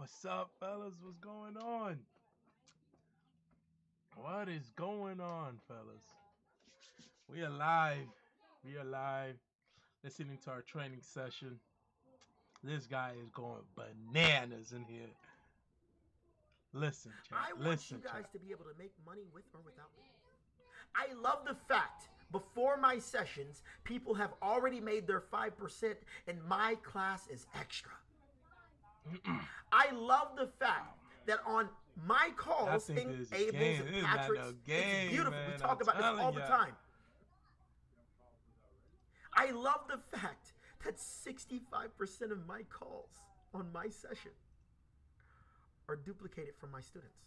What's up, fellas? What's going on? What is going on, fellas? We are live. We are live. Listening to our training session. This guy is going bananas in here. Listen, chat. I want Listen, you guys chat. to be able to make money with or without me. I love the fact before my sessions, people have already made their 5% and my class is extra. I love the fact that on my calls, think this is a Abel's game. and This is not Patrick's, no game, it's beautiful. man. We talk I'm about this all telling the ya. time. I love the fact that 65% of my calls on my session are duplicated from my students.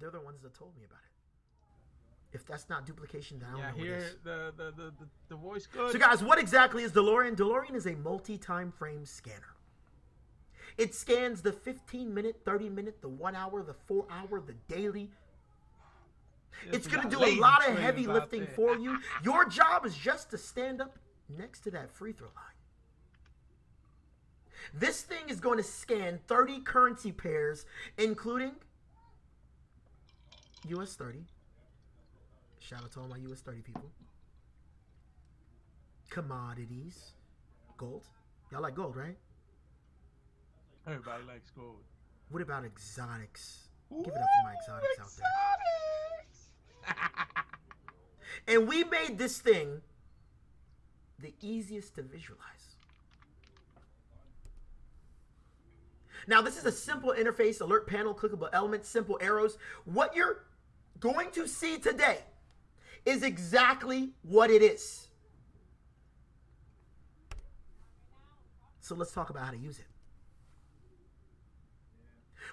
They're the ones that told me about it. If that's not duplication, then I don't know what is. The voice good. So guys, what exactly is DeLorean? DeLorean is a multi-time frame scanner. It scans the 15-minute, 30-minute, the 1 hour, the 4 hour, the daily. It's going to do a lot of heavy lifting for you. Your job is just to stand up next to that free throw line. This thing is going to scan 30 currency pairs, including US 30. Shout out to all my US 30 people. Commodities. Gold. Y'all like gold, right? Everybody likes gold. What about exotics? Give it up for my exotics out there. And we made this thing the easiest to visualize. Now, this is a simple interface, alert panel, clickable elements, simple arrows. What you're going to see today is exactly what it is. So let's talk about how to use it.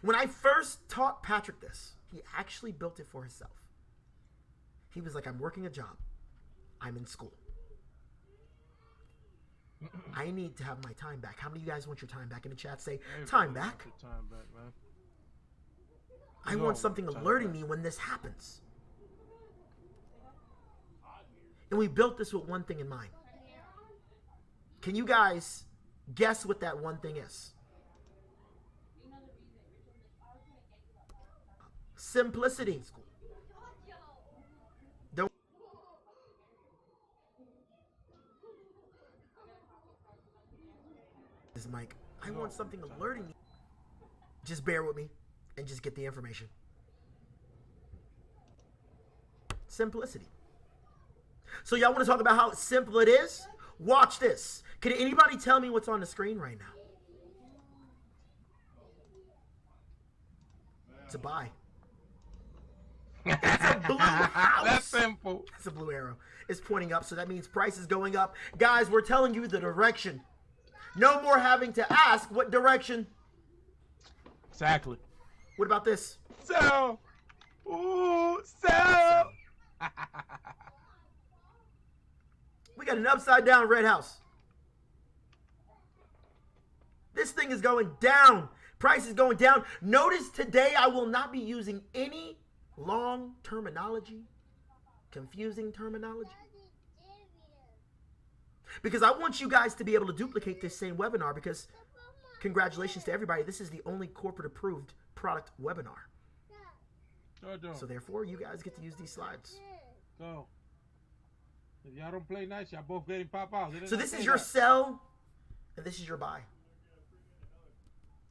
When I first taught Patrick this, he actually built it for himself. He was like, I'm working a job. I'm in school. I need to have my time back. How many of you guys want your time back? In the chat, say, time back. Time back, man. I want something alerting me when this happens. And we built this with one thing in mind. Can you guys guess what that one thing is? Simplicity. Don't. This mic. I want something alerting me. Just bear with me and just get the information. Simplicity. So y'all want to talk about how simple it is? Watch this. Can anybody tell me what's on the screen right now? It's a buy. It's a blue house. That's simple. It's a blue arrow. It's pointing up, so that means price is going up. Guys, we're telling you the direction. No more having to ask what direction. Exactly. What about this? Sell. Ooh, sell. We got an upside down red house. This thing is going down. Price is going down. Notice today I will not be using any long terminology, confusing terminology. Because I want you guys to be able to duplicate this same webinar, because congratulations to everybody. This is the only corporate approved product webinar. So therefore, you guys get to use these slides. So, if y'all don't play nice, y'all both getting pop out. So this is your sell, and this is your buy.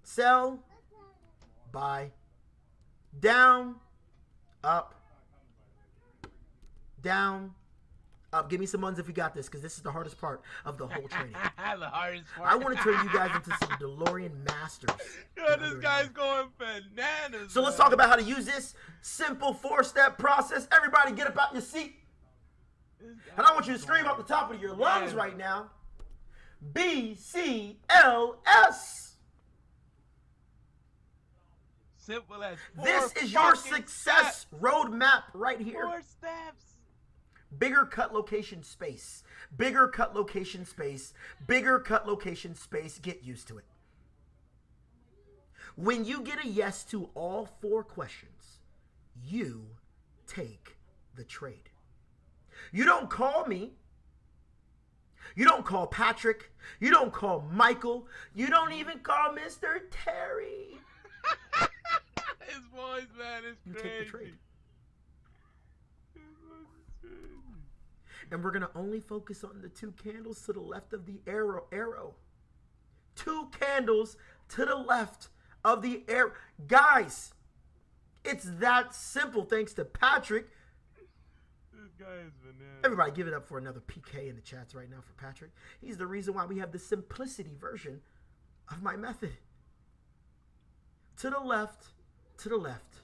Sell, buy, down, up, down, up. Give me some ones if you got this, because this is the hardest part of the whole training. The hardest part. I want to turn you guys into some DeLorean masters. Yo, this guy's going bananas. So let's talk about how to use this simple 4-step process. Everybody get up out your seat. And I want you to scream off the top of your lungs right now. BCLS. Simple as This is your success roadmap right here. 4 steps. Bigger cut location space. Bigger cut location space. Bigger cut location space. Get used to it. When you get a yes to all 4 questions, you take the trade. You don't call me. You don't call Patrick. You don't call Michael. You don't even call Mr. Terry. His voice, man, is You crazy. take the trade. His voice is crazy. And we're going to only focus on the 2 candles to the left of the arrow. 2 candles to the left of the arrow. Guys, it's that simple thanks to Patrick. This guy is bananas. Everybody give it up for another PK in the chats right now for Patrick. He's the reason why we have the simplicity version of my method. To the left, to the left.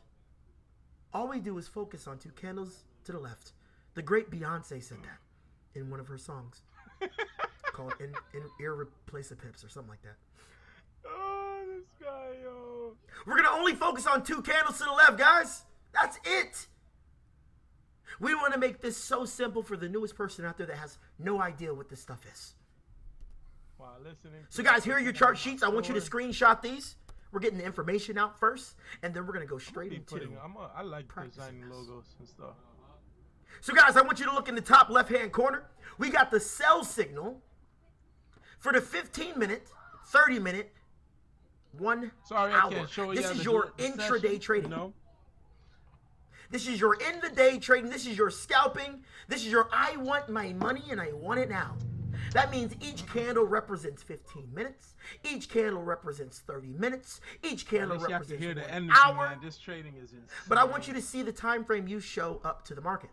All we do is focus on 2 candles to the left. The great Beyonce said that in one of her songs called Irreplaceable Hips or something like that. Oh, this guy, yo. We're going to only focus on 2 candles to the left, guys. That's it. We want to make this so simple for the newest person out there that has no idea what this stuff is. Wow, listening. So, guys, here are your chart sheets. I want you to screenshot these. We're getting the information out first, and then we're going to go straight into I like designing logos and stuff. So, guys, I want you to look in the top left-hand corner. We got the sell signal for the 15-minute, 30-minute, 1 Sorry, hour. I can't show you. This is your intraday session, trading. No. This is your in-the-day trading. This is your scalping. This is your I want my money and I want it now. That means each candle represents 15 minutes. Each candle represents 30 minutes. Each candle represents hear 1 the energy, hour. Man. This trading is insane. But I want you to see the time frame you show up to the market.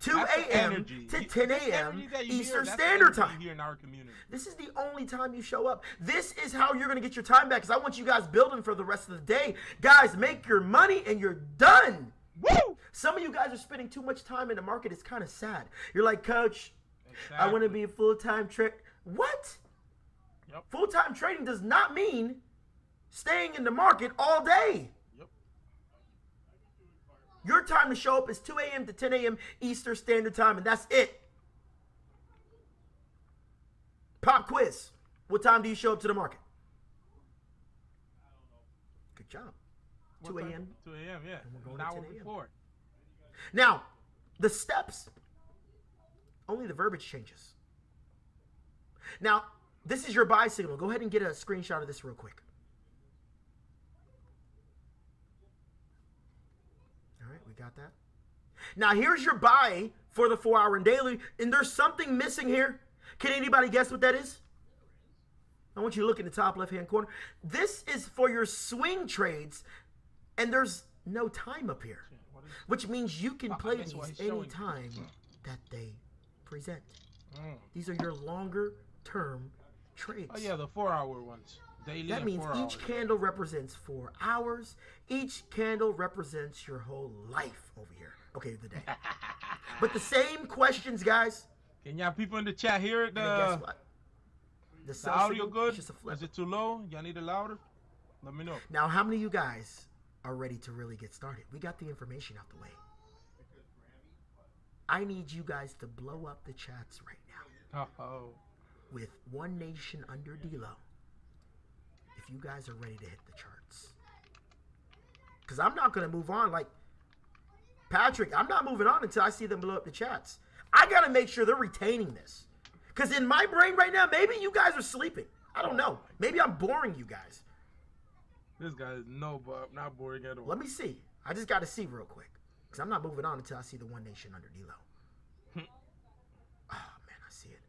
2 a.m. to 10 a.m. Eastern Standard Time. Here in our community. This is the only time you show up. This is how you're going to get your time back because I want you guys building for the rest of the day. Guys, make your money and you're done. Woo! Some of you guys are spending too much time in the market. It's kind of sad. You're like, Coach, Exactly. I want to be a full-time trader. What? Yep. Full-time trading does not mean staying in the market all day. Yep. Your time to show up is 2 a.m. to 10 a.m. Eastern Standard Time, and that's it. Pop quiz. What time do you show up to the market? Good job. 2 a.m. 2 a.m., yeah. we're going An to hour 10 a.m. before. Now, the steps, only the verbiage changes. Now, this is your buy signal. Go ahead and get a screenshot of this real quick. All right, we got that. Now, here's your buy for the 4-hour and daily, and there's something missing here. Can anybody guess what that is? I want you to look in the top left-hand corner. This is for your swing trades, and there's no time up here, which means you can play these anytime that they present. These are your longer-term trades. Oh, yeah, the 4-hour ones. Daily. That means each candle represents 4 hours. Each candle represents your whole life over here. Okay, the day. But the same questions, guys. Can y'all people in the chat hear it? Guess what? The audio good? Just a flip. Is it too low? Y'all need it louder? Let me know. Now, how many of you guys are ready to really get started? We got the information out the way. I need you guys to blow up the chats right now. Oh. With One Nation under D-Lo. If you guys are ready to hit the charts. Because I'm not going to move on like Patrick. I'm not moving on until I see them blow up the chats. I got to make sure they're retaining this. Because in my brain right now, maybe you guys are sleeping. I don't know. Maybe I'm boring you guys. This guy is not boring at all. Let me see. I just got to see real quick. Because I'm not moving on until I see the One Nation under D-Lo. Oh, man, I see it.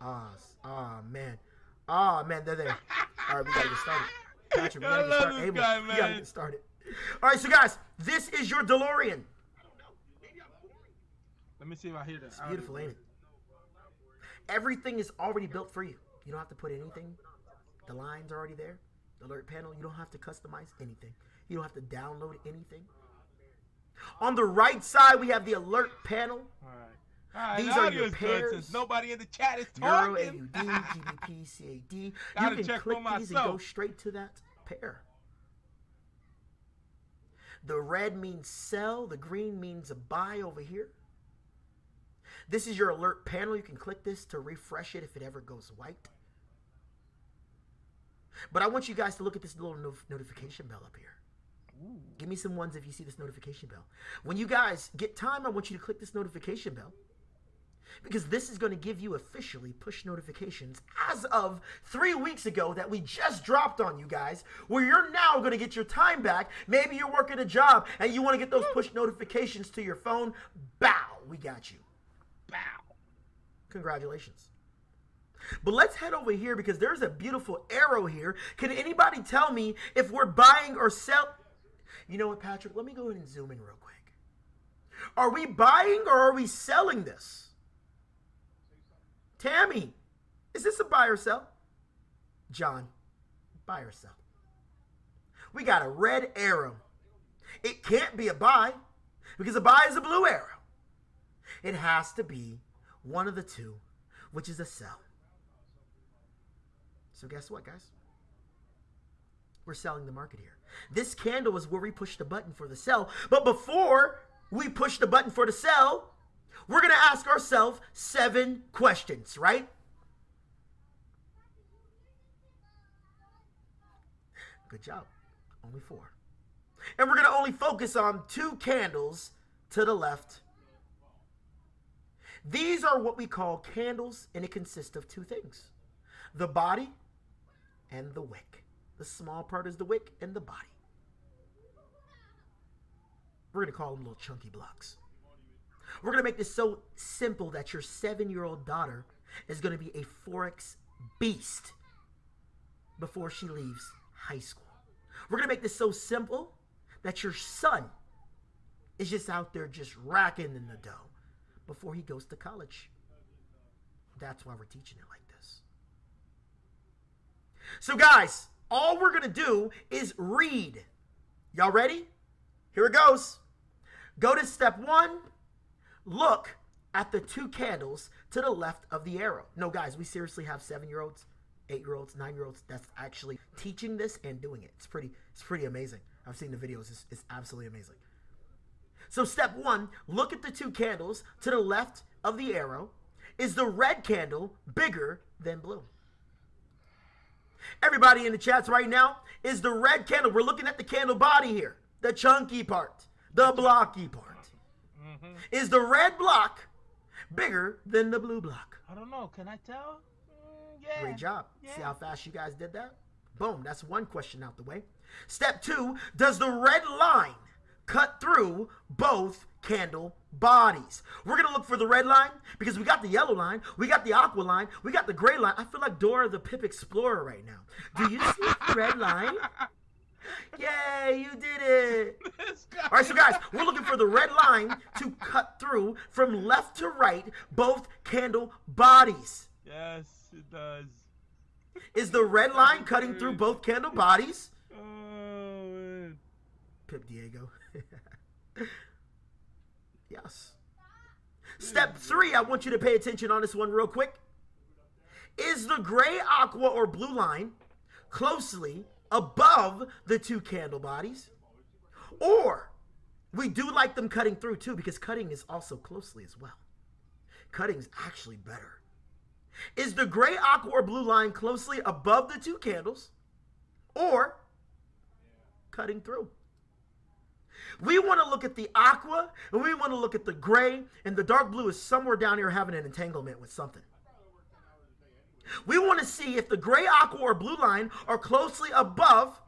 Oh, man. Oh, man, they're there. All right, we got to get started. Patrick, we got to get started. Hey, we got to get started. All right, so, guys, this is your DeLorean. Let me see if I hear that. It's beautiful, ain't it? Everything is already built for you. You don't have to put anything. The line's already there. The alert panel, you don't have to customize anything. You don't have to download anything. On the right side, we have the alert panel. All right. These are your pairs. Since nobody in the chat is Euro, talking. AUD, GBP, CAD. You can click these and go straight to that pair. The red means sell. The green means a buy over here. This is your alert panel. You can click this to refresh it if it ever goes white. But I want you guys to look at this little notification bell up here. Ooh. Give me some ones if you see this notification bell. When you guys get time, I want you to click this notification bell. Because this is going to give you officially push notifications as of 3 weeks ago that we just dropped on you guys, where you're now going to get your time back. Maybe you're working a job and you want to get those push notifications to your phone. Bow, we got you. Bow. Congratulations. But let's head over here because there's a beautiful arrow here. Can anybody tell me if we're buying or sell? You know what, Patrick? Let me go ahead and zoom in real quick. Are we buying or are we selling this? Tammy, is this a buy or sell? John, buy or sell? We got a red arrow. It can't be a buy because a buy is a blue arrow. It has to be one of the two, which is a sell. So guess what, guys? We're selling the market here. This candle is where we push the button for the sell. But before we push the button for the sell, we're going to ask ourselves 7 questions, right? Good job. Only 4. And we're going to only focus on 2 candles to the left. These are what we call candles, and it consists of 2 things. The body and the wick. The small part is the wick and the body. We're going to call them little chunky blocks. We're going to make this so simple that your 7-year-old daughter is going to be a Forex beast before she leaves high school. We're going to make this so simple that your son is just out there just racking in the dough before he goes to college. That's why we're teaching it like this. So guys, all we're going to do is read. Y'all ready? Here it goes. Go to step 1. Look at the 2 candles to the left of the arrow. No, guys, we seriously have 7-year-olds, 8-year-olds, 9-year-olds that's actually teaching this and doing it. It's pretty amazing. I've seen the videos. It's absolutely amazing. So step 1, look at the 2 candles to the left of the arrow. Is the red candle bigger than blue? Everybody in the chats right now, is the red candle, we're looking at the candle body here, the chunky part, the blocky part. Is the red block bigger than the blue block? I don't know. Can I tell? Yeah. Great job. Yeah. See how fast you guys did that? Boom. That's one question out the way. Step 2, does the red line cut through both candle bodies? We're going to look for the red line because we got the yellow line, we got the aqua line, we got the gray line. I feel like Dora the Pip Explorer right now. Do you see the red line? Yay, you did it. All right, so guys, we're looking for the red line to cut through from left to right both candle bodies. Yes, it does. Is the red line cutting through both candle bodies? Oh, man. Pip Diego. Yes. Step 3, I want you to pay attention on this one real quick. Is the gray, aqua, or blue line closely above the 2 candle bodies? Or we do like them cutting through too, because cutting is also closely as well. Cutting is actually better. Is the gray, aqua, or blue line closely above the 2 candles or cutting through? We want to look at the aqua and we want to look at the gray, and the dark blue is somewhere down here having an entanglement with something. We want to see if the gray, aqua, or blue line are closely above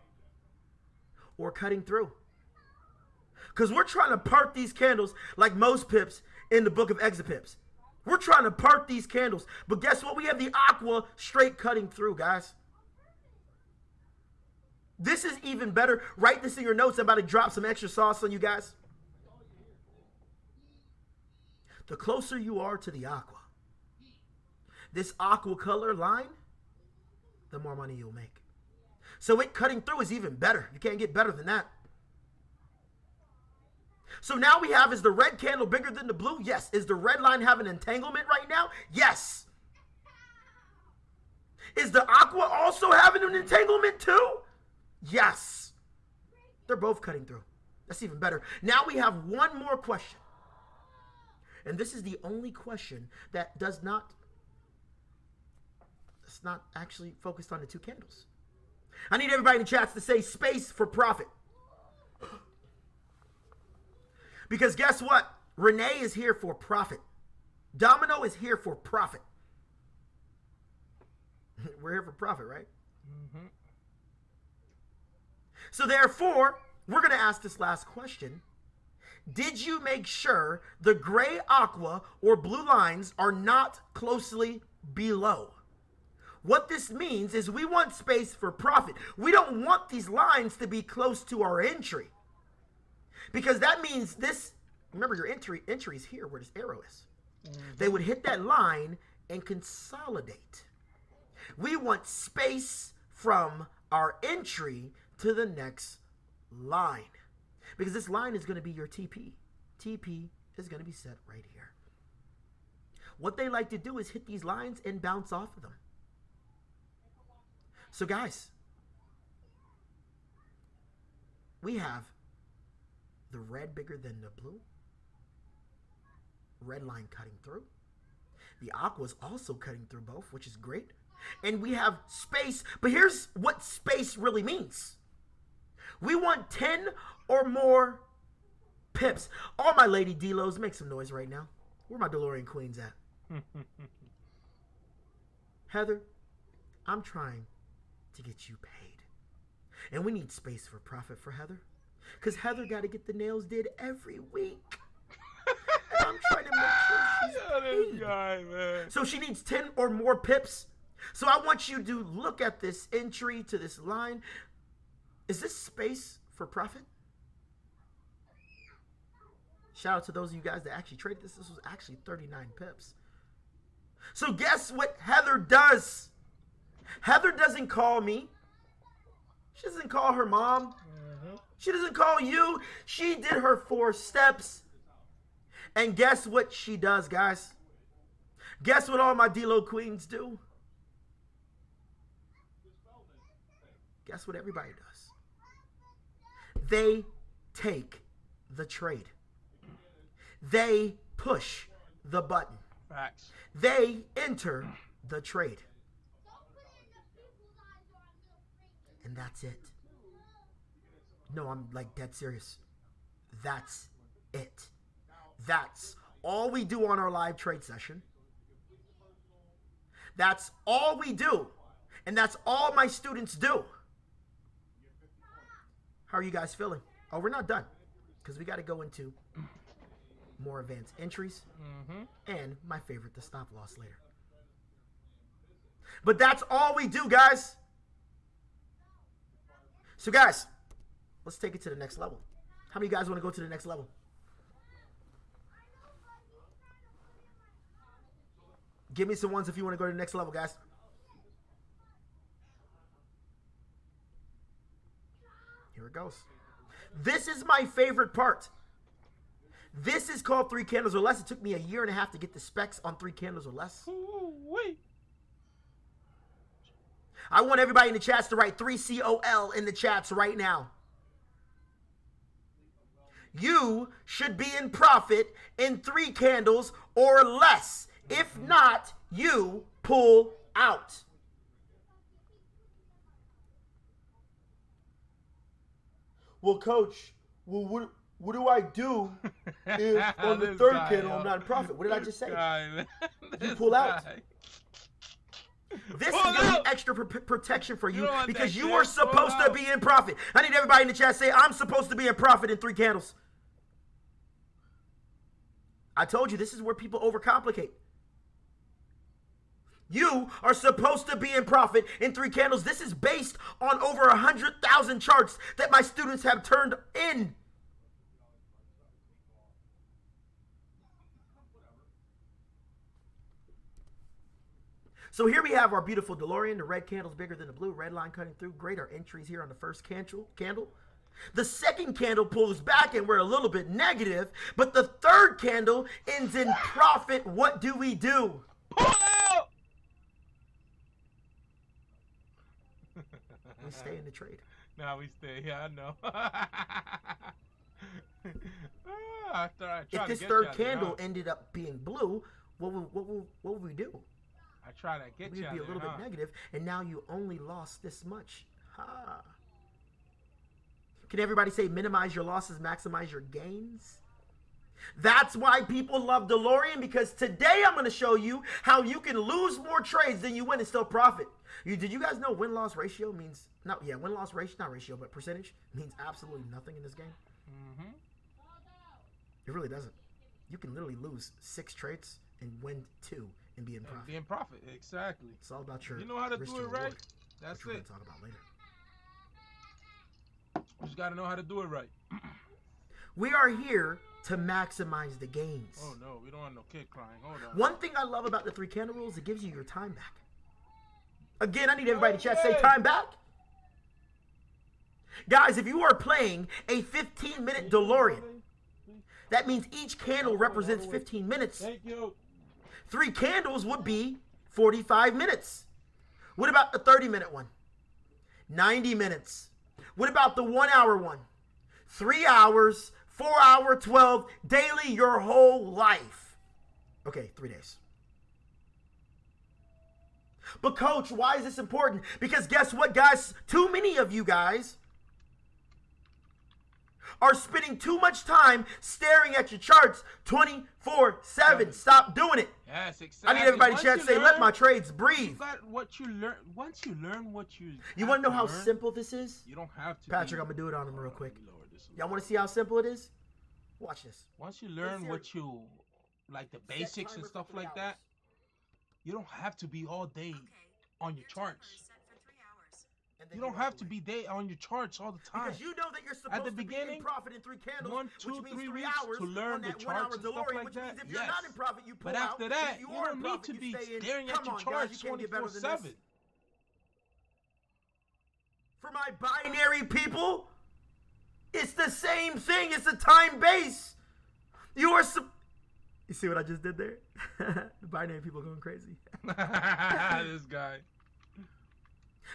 or cutting through. Because we're trying to part these candles like most pips in the book of Exapips. We're trying to part these candles. But guess what? We have the aqua straight cutting through, guys. This is even better. Write this in your notes. I'm about to drop some extra sauce on you guys. The closer you are to the aqua, this aqua color line, the more money you'll make. So it cutting through is even better. You can't get better than that. So now we have, is the red candle bigger than the blue? Yes. Is the red line having entanglement right now? Yes. Is the aqua also having an entanglement too? Yes. They're both cutting through. That's even better. Now we have one more question. And this is the only question that it's not actually focused on the 2 candles. I need everybody in the chats to say space for profit. Because guess what? Renee is here for profit. Domino is here for profit. We're here for profit, right? Mm-hmm. So therefore, we're going to ask this last question. Did you make sure the gray, aqua, or blue lines are not closely below? What this means is we want space for profit. We don't want these lines to be close to our entry. Because that means this, remember your entry is here where this arrow is. Mm-hmm. They would hit that line and consolidate. We want space from our entry to the next line. Because this line is going to be your TP. TP is going to be set right here. What they like to do is hit these lines and bounce off of them. So guys, we have the red bigger than the blue. Red line cutting through. The aqua is also cutting through both, which is great. And we have space, but here's what space really means. We want 10 or more pips. All my lady D-Los, make some noise right now. Where my DeLorean queens at? Heather, I'm trying to get you paid. And we need space for profit for Heather. Because Heather got to get the nails did every week. And I'm trying to make sure she's paid. Guy, man. So she needs 10 or more pips. So I want you to look at this entry to this line. Is this space for profit? Shout out to those of you guys that actually traded this. This was actually 39 pips. So guess what Heather does? Heather doesn't call me. She doesn't call her mom. Mm-hmm. She doesn't call you. She did her 4 steps. And guess what she does, guys? Guess what all my D-Lo queens do? Guess what everybody does? They take the trade. They push the button. Facts. They enter the trade. And that's it. No, I'm like dead serious. That's it. That's all we do on our live trade session. That's all we do. And that's all my students do. How are you guys feeling? Oh, we're not done. Because we got to go into more advanced entries. Mm-hmm. And my favorite, the stop loss later. But that's all we do, guys. So, guys, let's take it to the next level. How many of you guys want to go to the next level? Give me some ones if you want to go to the next level, guys. Here it goes. This is my favorite part. This is called 3 candles or less. It took me a year and a half to get the specs on 3 candles or less. Wait. I want everybody in the chats to write 3COL in the chats right now. You should be in profit in 3 candles or less. If not, you pull out. Well, coach, what do I do if on the third candle I'm not in profit? What did I just say? You pull out. This is going to be extra protection for you because you are supposed to be in profit. I need everybody in the chat to say, I'm supposed to be in profit in 3 candles. I told you, this is where people overcomplicate. You are supposed to be in profit in 3 candles. This is based on over 100,000 charts that my students have turned in. So here we have our beautiful DeLorean. The red candle's bigger than the blue. Red line cutting through. Great. Our entries here on the first candle. The second candle pulls back and we're a little bit negative. But the third candle ends in profit. What do we do? Pull out! We stay in the trade. No, we stay. Yeah, I know. If this third candle ended up being blue, what would we do? I try to get you. We'd be a little bit negative, and now you only lost this much. Can everybody say minimize your losses, maximize your gains? That's why people love DeLorean, because today I'm going to show you how you can lose more trades than you win and still profit. Did you guys know win-loss ratio means, win-loss ratio, not ratio, but percentage means absolutely nothing in this game? Mm-hmm. It really doesn't. You can literally lose 6 trades and win 2 and be in profit. Be in profit, exactly. It's all about your You know how to risk do it reward, right? That's which we're going it. to talk about later. You just got to know how to do it right. We are here to maximize the gains. Oh, no. We don't want no kid crying. Hold on. One thing I love about the 3 candle rules, it gives you your time back. Again, I need everybody to chat, say time back. Guys, if you are playing a 15-minute DeLorean, that means each candle represents 15 minutes. Thank you. 3 candles would be 45 minutes. What about the 30-minute one? 90 minutes. What about the 1-hour one? 3 hours, 4 hour, 12, daily, your whole life. Okay, 3 days. But coach, why is this important? Because guess what, guys? Too many of you guys are spending too much time staring at your charts 24/7. Stop doing it. Yes, exactly. I need everybody to chat, say, let my trades breathe. You got what you learn. Once you learn what you want to know how learn, simple this is? You don't have to. Patrick, I'm going to do it on him real quick. Y'all Y'all want to see how simple it is? Watch this. Once you learn what you, like the basics and stuff like that, you don't have to be all day on your charts. You don't have to be on your charts all the time. Because you know that you're supposed at the to beginning, be in profit in 3 candles, 1, 2, which means 3 3 weeks hours to learn the charts and stuff like which that. means if you're not in profit, you pull but out. after that, If you are don't in need profit, to you be stay in. staring Come at your on, charts guys, you can't get better than 24/7. this. For my binary people, it's the same thing. It's a time base. You see what I just did there? The binary people going crazy. This guy.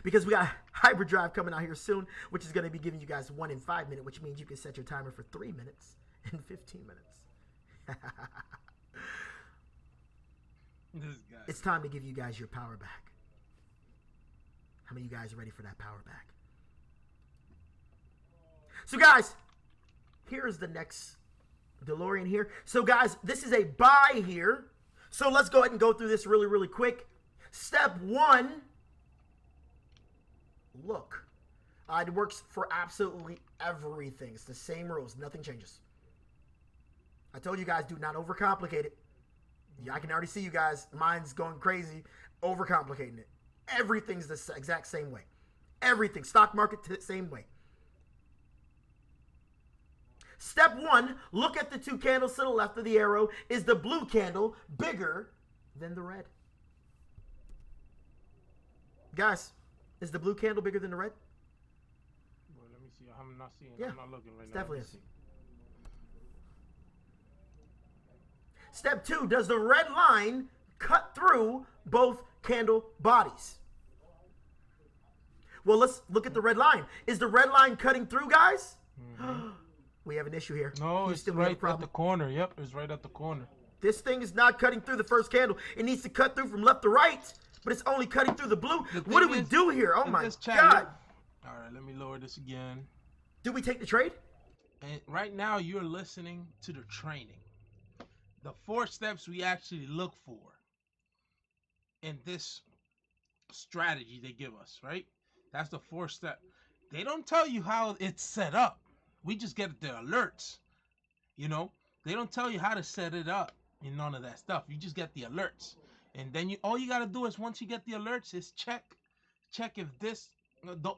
Because we got hyperdrive coming out here soon, which is going to be giving you guys 1 in 5 minute, which means you can set your timer for 3 minutes and 15 minutes. This guy. It's time to give you guys your power back. How many of you guys are ready for that power back? So guys, here's the next DeLorean here. So guys, this is a buy here. So let's go ahead and go through this really, really quick. Step 1. Look. It works for absolutely everything. It's the same rules. Nothing changes. I told you guys, do not overcomplicate it. Yeah, I can already see you guys. Mine's going crazy. Overcomplicating it. Everything's the exact same way. Everything. Stock market, same way. Step 1, look at the 2 candles to the left of the arrow. Is the blue candle bigger than the red? Guys, is the blue candle bigger than the red? Well, let me see. I'm not seeing. Yeah, I'm not looking right now. Definitely is. Step 2, does the red line cut through both candle bodies? Well, let's look at the red line. Is the red line cutting through, guys? Mm-hmm. We have an issue here. No, it's right at the corner. Yep, it's right at the corner. This thing is not cutting through the first candle. It needs to cut through from left to right, but it's only cutting through the blue. What do we do here? Oh my God. All right, let me lower this again. Do we take the trade? And right now you're listening to the training. The 4 steps we actually look for in this strategy they give us, right? That's the 4 step. They don't tell you how it's set up. We just get the alerts, you know. They don't tell you how to set it up and none of that stuff. You just get the alerts, and then all you gotta do is once you get the alerts is check if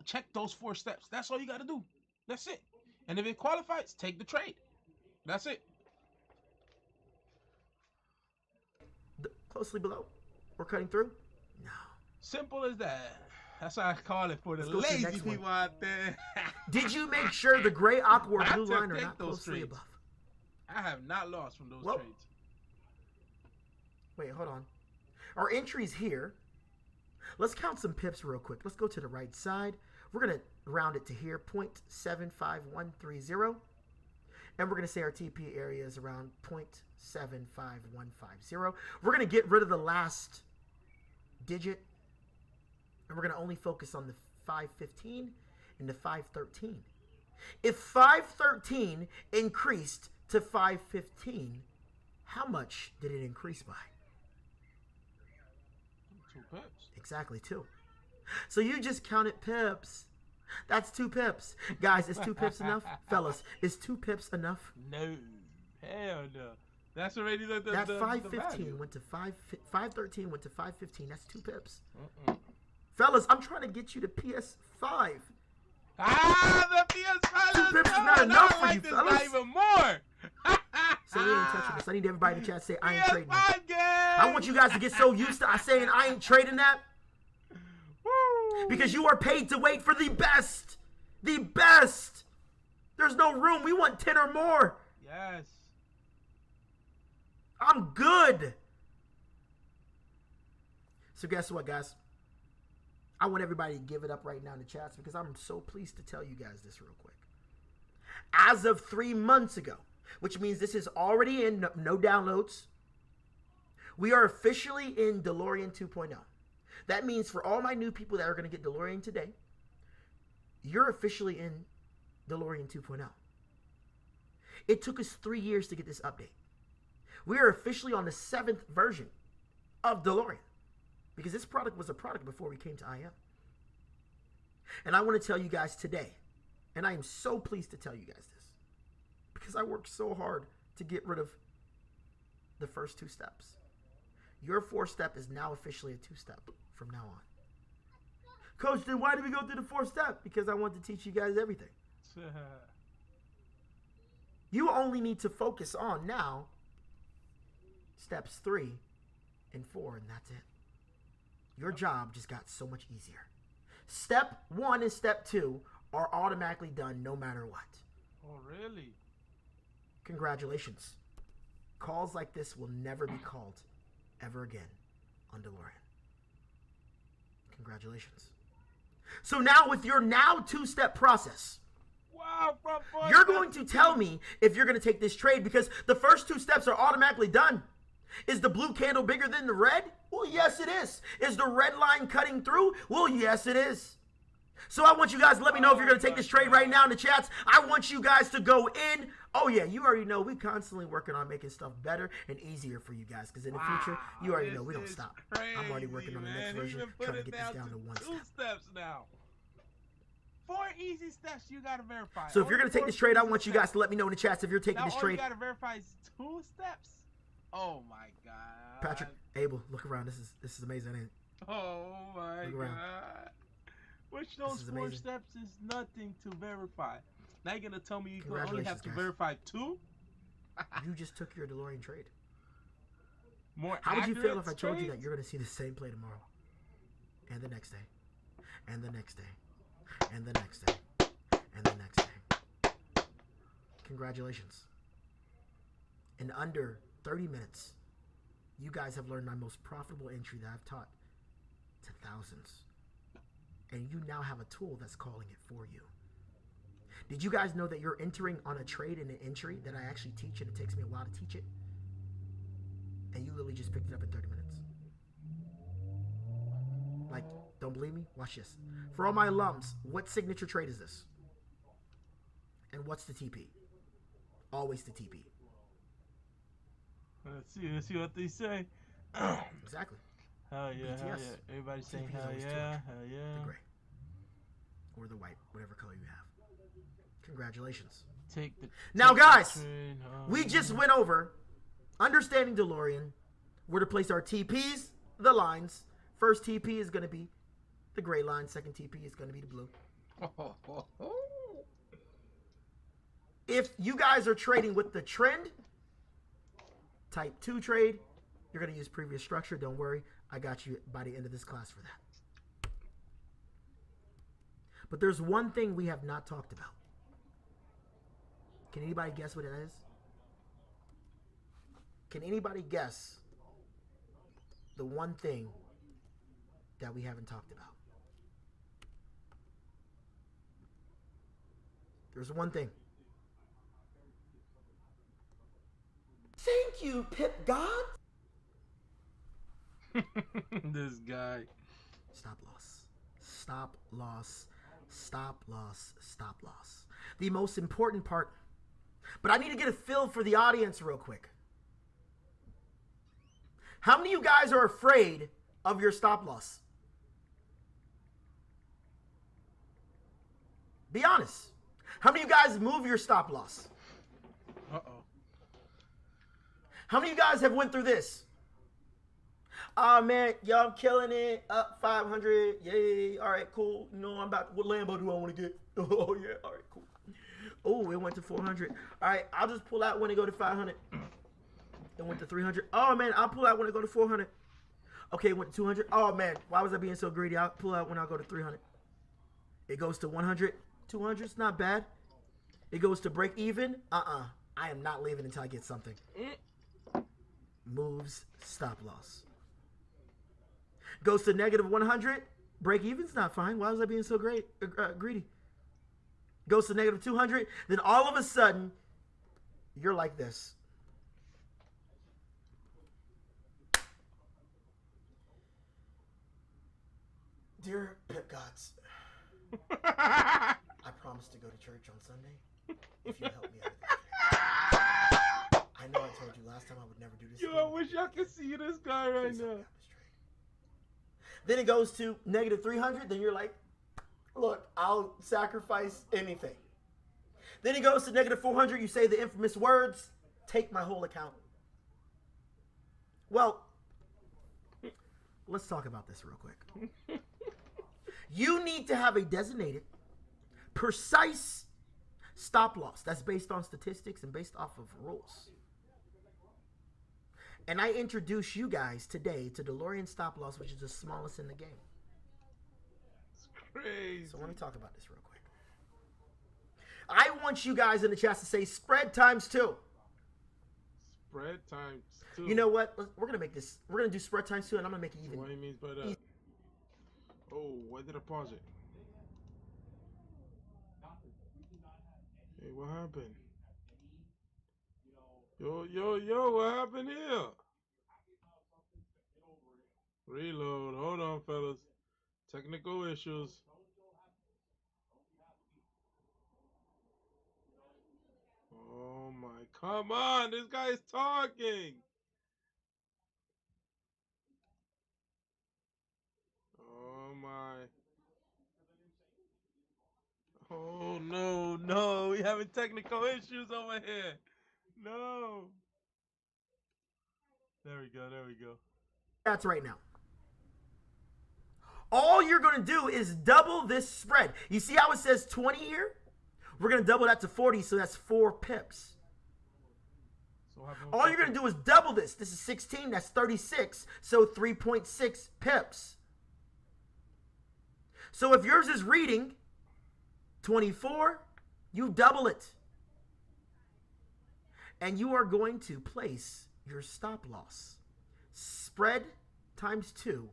check those 4 steps. That's all you gotta do. That's it. And if it qualifies, take the trade. That's it. Closely below, we're cutting through. No. Simple as that. That's what I call it for the lazy people out there. Did you make sure the gray, aqua, or blue line are not closely above? I have not lost from those trades. Wait, hold on. Our entry's here. Let's count some pips real quick. Let's go to the right side. We're going to round it to here, 0.75130. And we're going to say our TP area is around 0.75150. We're going to get rid of the last digit. And we're going to only focus on the 515 and the 513. If 513 increased to to 515, how much did it increase by? 2 pips. Exactly, 2. So you just counted pips. That's 2 pips. Guys, is 2 pips enough? Fellas, is 2 pips enough? No. Hell no. That's already the that the 515 went to 513 went to 515. That's 2 pips. Mm-mm. Fellas, I'm trying to get you to PS5. The PS5. 2 pips is not enough for you, this fellas. not even more. So we ain't touching this. I need everybody in the chat to say I ain't PS5 trading that. game. I want you guys to get so used to saying I ain't trading that. Woo. Because you are paid to wait for the best. The best. There's no room. We want 10 or more. Yes. I'm good. So guess what, guys? I want everybody to give it up right now in the chats because I'm so pleased to tell you guys this real quick. As of 3 months ago, which means this is already in no downloads, we are officially in DeLorean 2.0. That means for all my new people that are going to get DeLorean today, you're officially in DeLorean 2.0. It took us 3 years to get this update. We are officially on the 7th version of DeLorean because this product was a product before we came to IM. And I want to tell you guys today, and I am so pleased to tell you guys this because I worked so hard to get rid of the first 2 steps. Your 4th step is now officially a 2-step from now on. Coach, then why did we go through the 4th step? Because I want to teach you guys everything. You only need to focus on now steps 3 and 4, and that's it. Your job just got so much easier. Step 1 and step 2 are automatically done no matter what. Oh, really? Congratulations. Calls like this will never be called ever again on DeLorean. Congratulations. So now with your now 2-step process, wow, you're going to tell me if you're going to take this trade because the first 2 steps are automatically done. Is the blue candle bigger than the red? Well, yes, it is. Is the red line cutting through? Well, yes, it is. So I want you guys to let me know if you're going to take this trade right now in the chats. I want you guys to go in. Oh, yeah, you already know we're constantly working on making stuff better and easier for you guys because in the future, you already know we don't stop. I'm already working on the next version, trying to get this down to 1 step. 2 steps now. 4 easy steps you got to verify. So if you're going to take this trade, I want you guys to let me know in the chats if you're taking this trade. All you got to verify is 2 steps. Oh, my God. Patrick, Abel, look around. This is amazing, ain't it? Oh, my God. Which those 4 steps is nothing to verify. Now you're going to tell me you only have to verify 2? You just took your DeLorean trade. More How would you feel if I told trades? you that you're going to see the same play tomorrow? And the next day. And the next day. And the next day. And the next day. Congratulations. In under 30 minutes, you guys have learned my most profitable entry that I've taught to thousands. And you now have a tool that's calling it for you. Did you guys know that you're entering on a trade and an entry that I actually teach and it takes me a while to teach it? And you literally just picked it up in 30 minutes. Like, don't believe me? Watch this. For all my alums, what signature trade is this? And what's the TP? Always the TP. Let's see what they say. Exactly. Hell yeah, BTS. hell yeah. Everybody's saying TP is hell always yeah, 200. hell yeah. The gray. Or the white, whatever color you have. Congratulations. Now, guys, we just went over understanding DeLorean, where to place our TPs, the lines. First TP is going to be the gray line. Second TP is going to be the blue. If you guys are trading with the trend, type 2 trade, you're going to use previous structure. Don't worry. I got you by the end of this class for that. But there's one thing we have not talked about. Can anybody guess what it is? Can anybody guess the one thing that we haven't talked about? There's one thing. Thank you, Pip God. This guy. Stop loss. Stop loss. Stop loss. Stop loss. The most important part But I need to get a feel for the audience real quick. How many of you guys are afraid of your stop loss? Be honest. How many of you guys move your stop loss? Uh-oh. How many of you guys have went through this? Oh, man, y'all, I'm killing it. Up 500. Yay. All right, cool. You know, I'm about, what Lambo do I want to get? Oh, yeah. All right, cool. Oh, it went to 400. All right, I'll just pull out when it go to 500. It went to 300. Oh, man, I'll pull out when it go to 400. Okay, it went to 200. Oh, man, why was I being so greedy? I'll pull out when I go to 300. It goes to 100. 200 is not bad. It goes to break even. I am not leaving until I get something. Moves stop loss. Goes to negative 100. Break even's not fine. Why was I being so greedy? Goes to negative 200. Then all of a sudden, you're like this. Dear Pip Gods, I promise to go to church on Sunday if you help me out of this trade. I know I told you last time I would never do this. Yo, I wish y'all could see this guy right now. Then it goes to negative 300. Then you're like, look, I'll sacrifice anything. Then it goes to negative 400. You say the infamous words, take my whole account. Well, let's talk about this real quick. You need to have a designated, precise stop loss that's based on statistics and based off of rules. And I introduce you guys today to DeLorean stop loss, which is the smallest in the game. It's crazy. So let me talk about this real quick. I want you guys in the chat to say spread times 2. Spread times 2. You know what? We're gonna make this. We're gonna do spread times 2, and I'm gonna make it even. What he means by that? Oh, why did I pause it? Hey, what happened? Yo, what happened here? Reload. Hold on, fellas. Technical issues. Oh my, come on. This guy is talking. Oh my. Oh no. We having technical issues over here. No. There we go. That's right now. All you're going to do is double this spread. You see how it says 20 here? We're going to double that to 40, so that's 4 pips. So all you're going to do is double this. This is 16, that's 36, so 3.6 pips. So if yours is reading 24, you double it. And you are going to place your stop loss. Spread times 2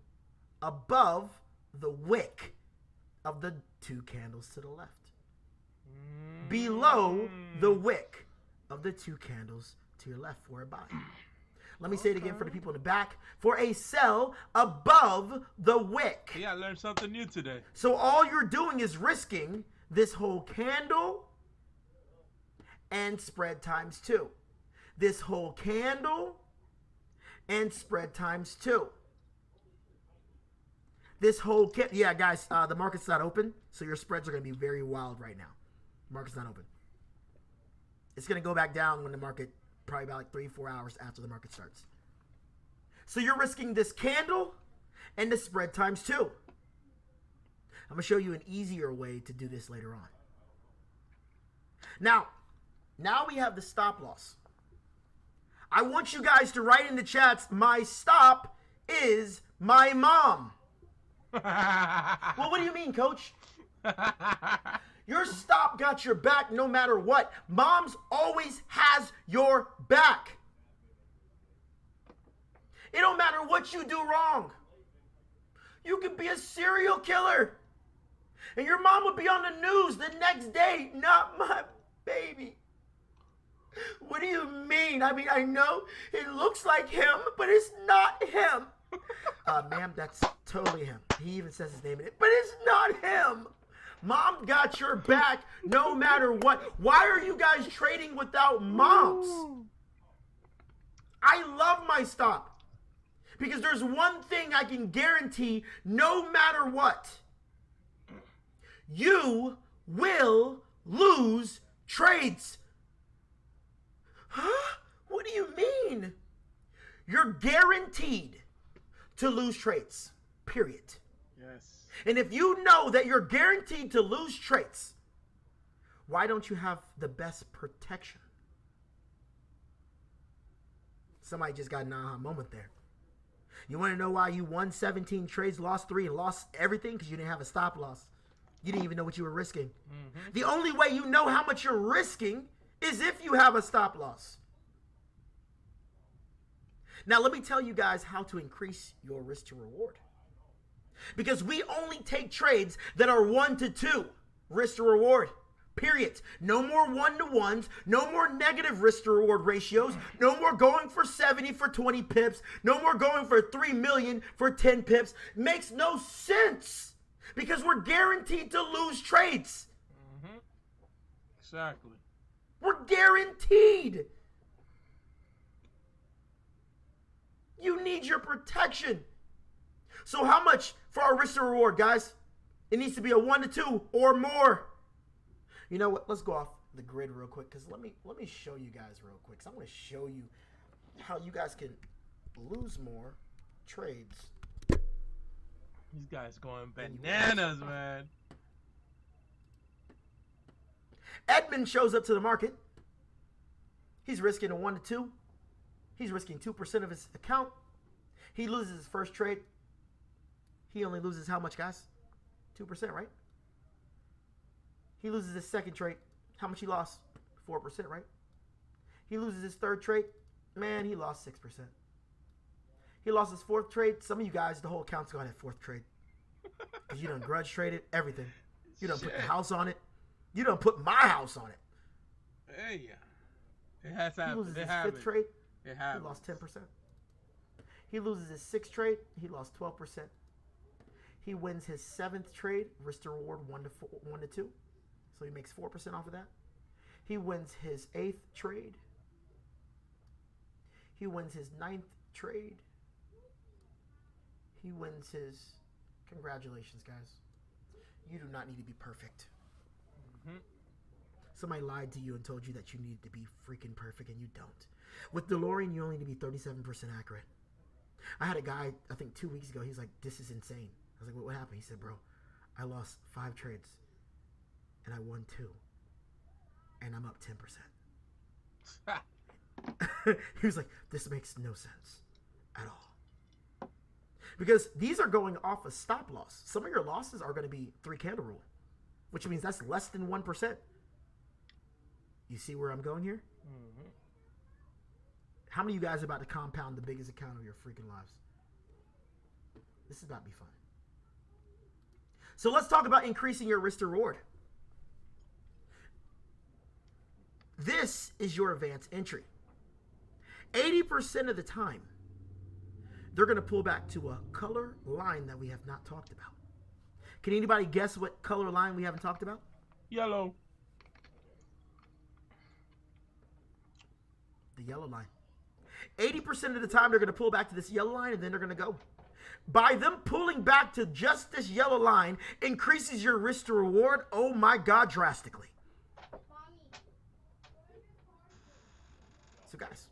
above the wick of the 2 candles to the left. Below the wick of the 2 candles to your left for a buy. Let me say it again for the people in the back. For a sell above the wick. Yeah, I learned something new today. So all you're doing is risking this whole candle and spread times 2. This whole candle and spread times 2. This whole yeah, guys, the market's not open, so your spreads are going to be very wild right now. Market's not open. It's going to go back down when the market, probably about like 3-4 hours after the market starts. So you're risking this candle and the spread times 2. I'm going to show you an easier way to do this later on. Now we have the stop loss. I want you guys to write in the chats, my stop is my mom. Well, what do you mean, coach? Your stop got your back no matter what. Mom's always has your back. It don't matter what you do wrong. You could be a serial killer. And your mom would be on the news the next day. Not my baby. What do you mean? I mean, I know it looks like him, but it's not him. Ma'am, that's totally him. He even says his name in it, but it's not him. Mom got your back no matter what. Why are you guys trading without moms? I love my stop. Because there's one thing I can guarantee no matter what. You will lose trades. Huh? What do you mean? You're guaranteed to lose trades. Period. Yes. And if you know that you're guaranteed to lose trades, why don't you have the best protection? Somebody just got an aha moment there. You want to know why you won 17 trades, lost 3, and lost everything? Because you didn't have a stop loss. You didn't even know what you were risking. Mm-hmm. The only way you know how much you're risking is if you have a stop loss. Now, let me tell you guys how to increase your risk to reward. Because we only take trades that are 1 to 2 risk to reward. Period. No more 1-to-1s, no more negative risk to reward ratios, no more going for 70 for 20 pips, no more going for 3 million for 10 pips. Makes no sense because we're guaranteed to lose trades. Mm-hmm. Exactly. We're guaranteed. You need your protection. So how much for our risk to reward, guys? It needs to be a 1 to 2 or more. You know what? Let's go off the grid real quick because let me show you guys real quick. Because I'm going to show you how you guys can lose more trades. These guys going bananas, man. Edmund shows up to the market. He's risking a 1 to 2. He's risking 2% of his account. He loses his first trade. He only loses how much, guys? 2%, right? He loses his second trade. How much he lost? 4%, right? He loses his third trade. Man, he lost 6%. He lost his fourth trade. Some of you guys, the whole account's gone at fourth trade. Because you done grudge traded everything. You done put the house on it. You done put my house on it. Hey, it has happened. He loses his fifth trade. It happens. He lost 10%. He loses his sixth trade. He lost 12%. He wins his seventh trade, risk to reward 1 to 2. So he makes 4% off of that. He wins his eighth trade. He wins his ninth trade. He wins his... Congratulations, guys. You do not need to be perfect. Mm-hmm. Somebody lied to you and told you that you needed to be freaking perfect, and you don't. With DeLorean, you only need to be 37% accurate. I had a guy, I think 2 weeks ago, he's like, this is insane. I was like, what happened? He said, bro, I lost 5 trades, and I won 2, and I'm up 10%. He was like, this makes no sense at all. Because these are going off a stop loss. Some of your losses are going to be 3 candle rule, which means that's less than 1%. You see where I'm going here? Mm-hmm. How many of you guys are about to compound the biggest account of your freaking lives? This is about to be fun. So let's talk about increasing your risk to reward. This is your advanced entry. 80% of the time, they're going to pull back to a color line that we have not talked about. Can anybody guess what color line we haven't talked about? Yellow. The yellow line. 80% of the time, they're going to pull back to this yellow line, and then they're going to go. By them pulling back to just this yellow line increases your risk to reward, oh my God, drastically. So guys,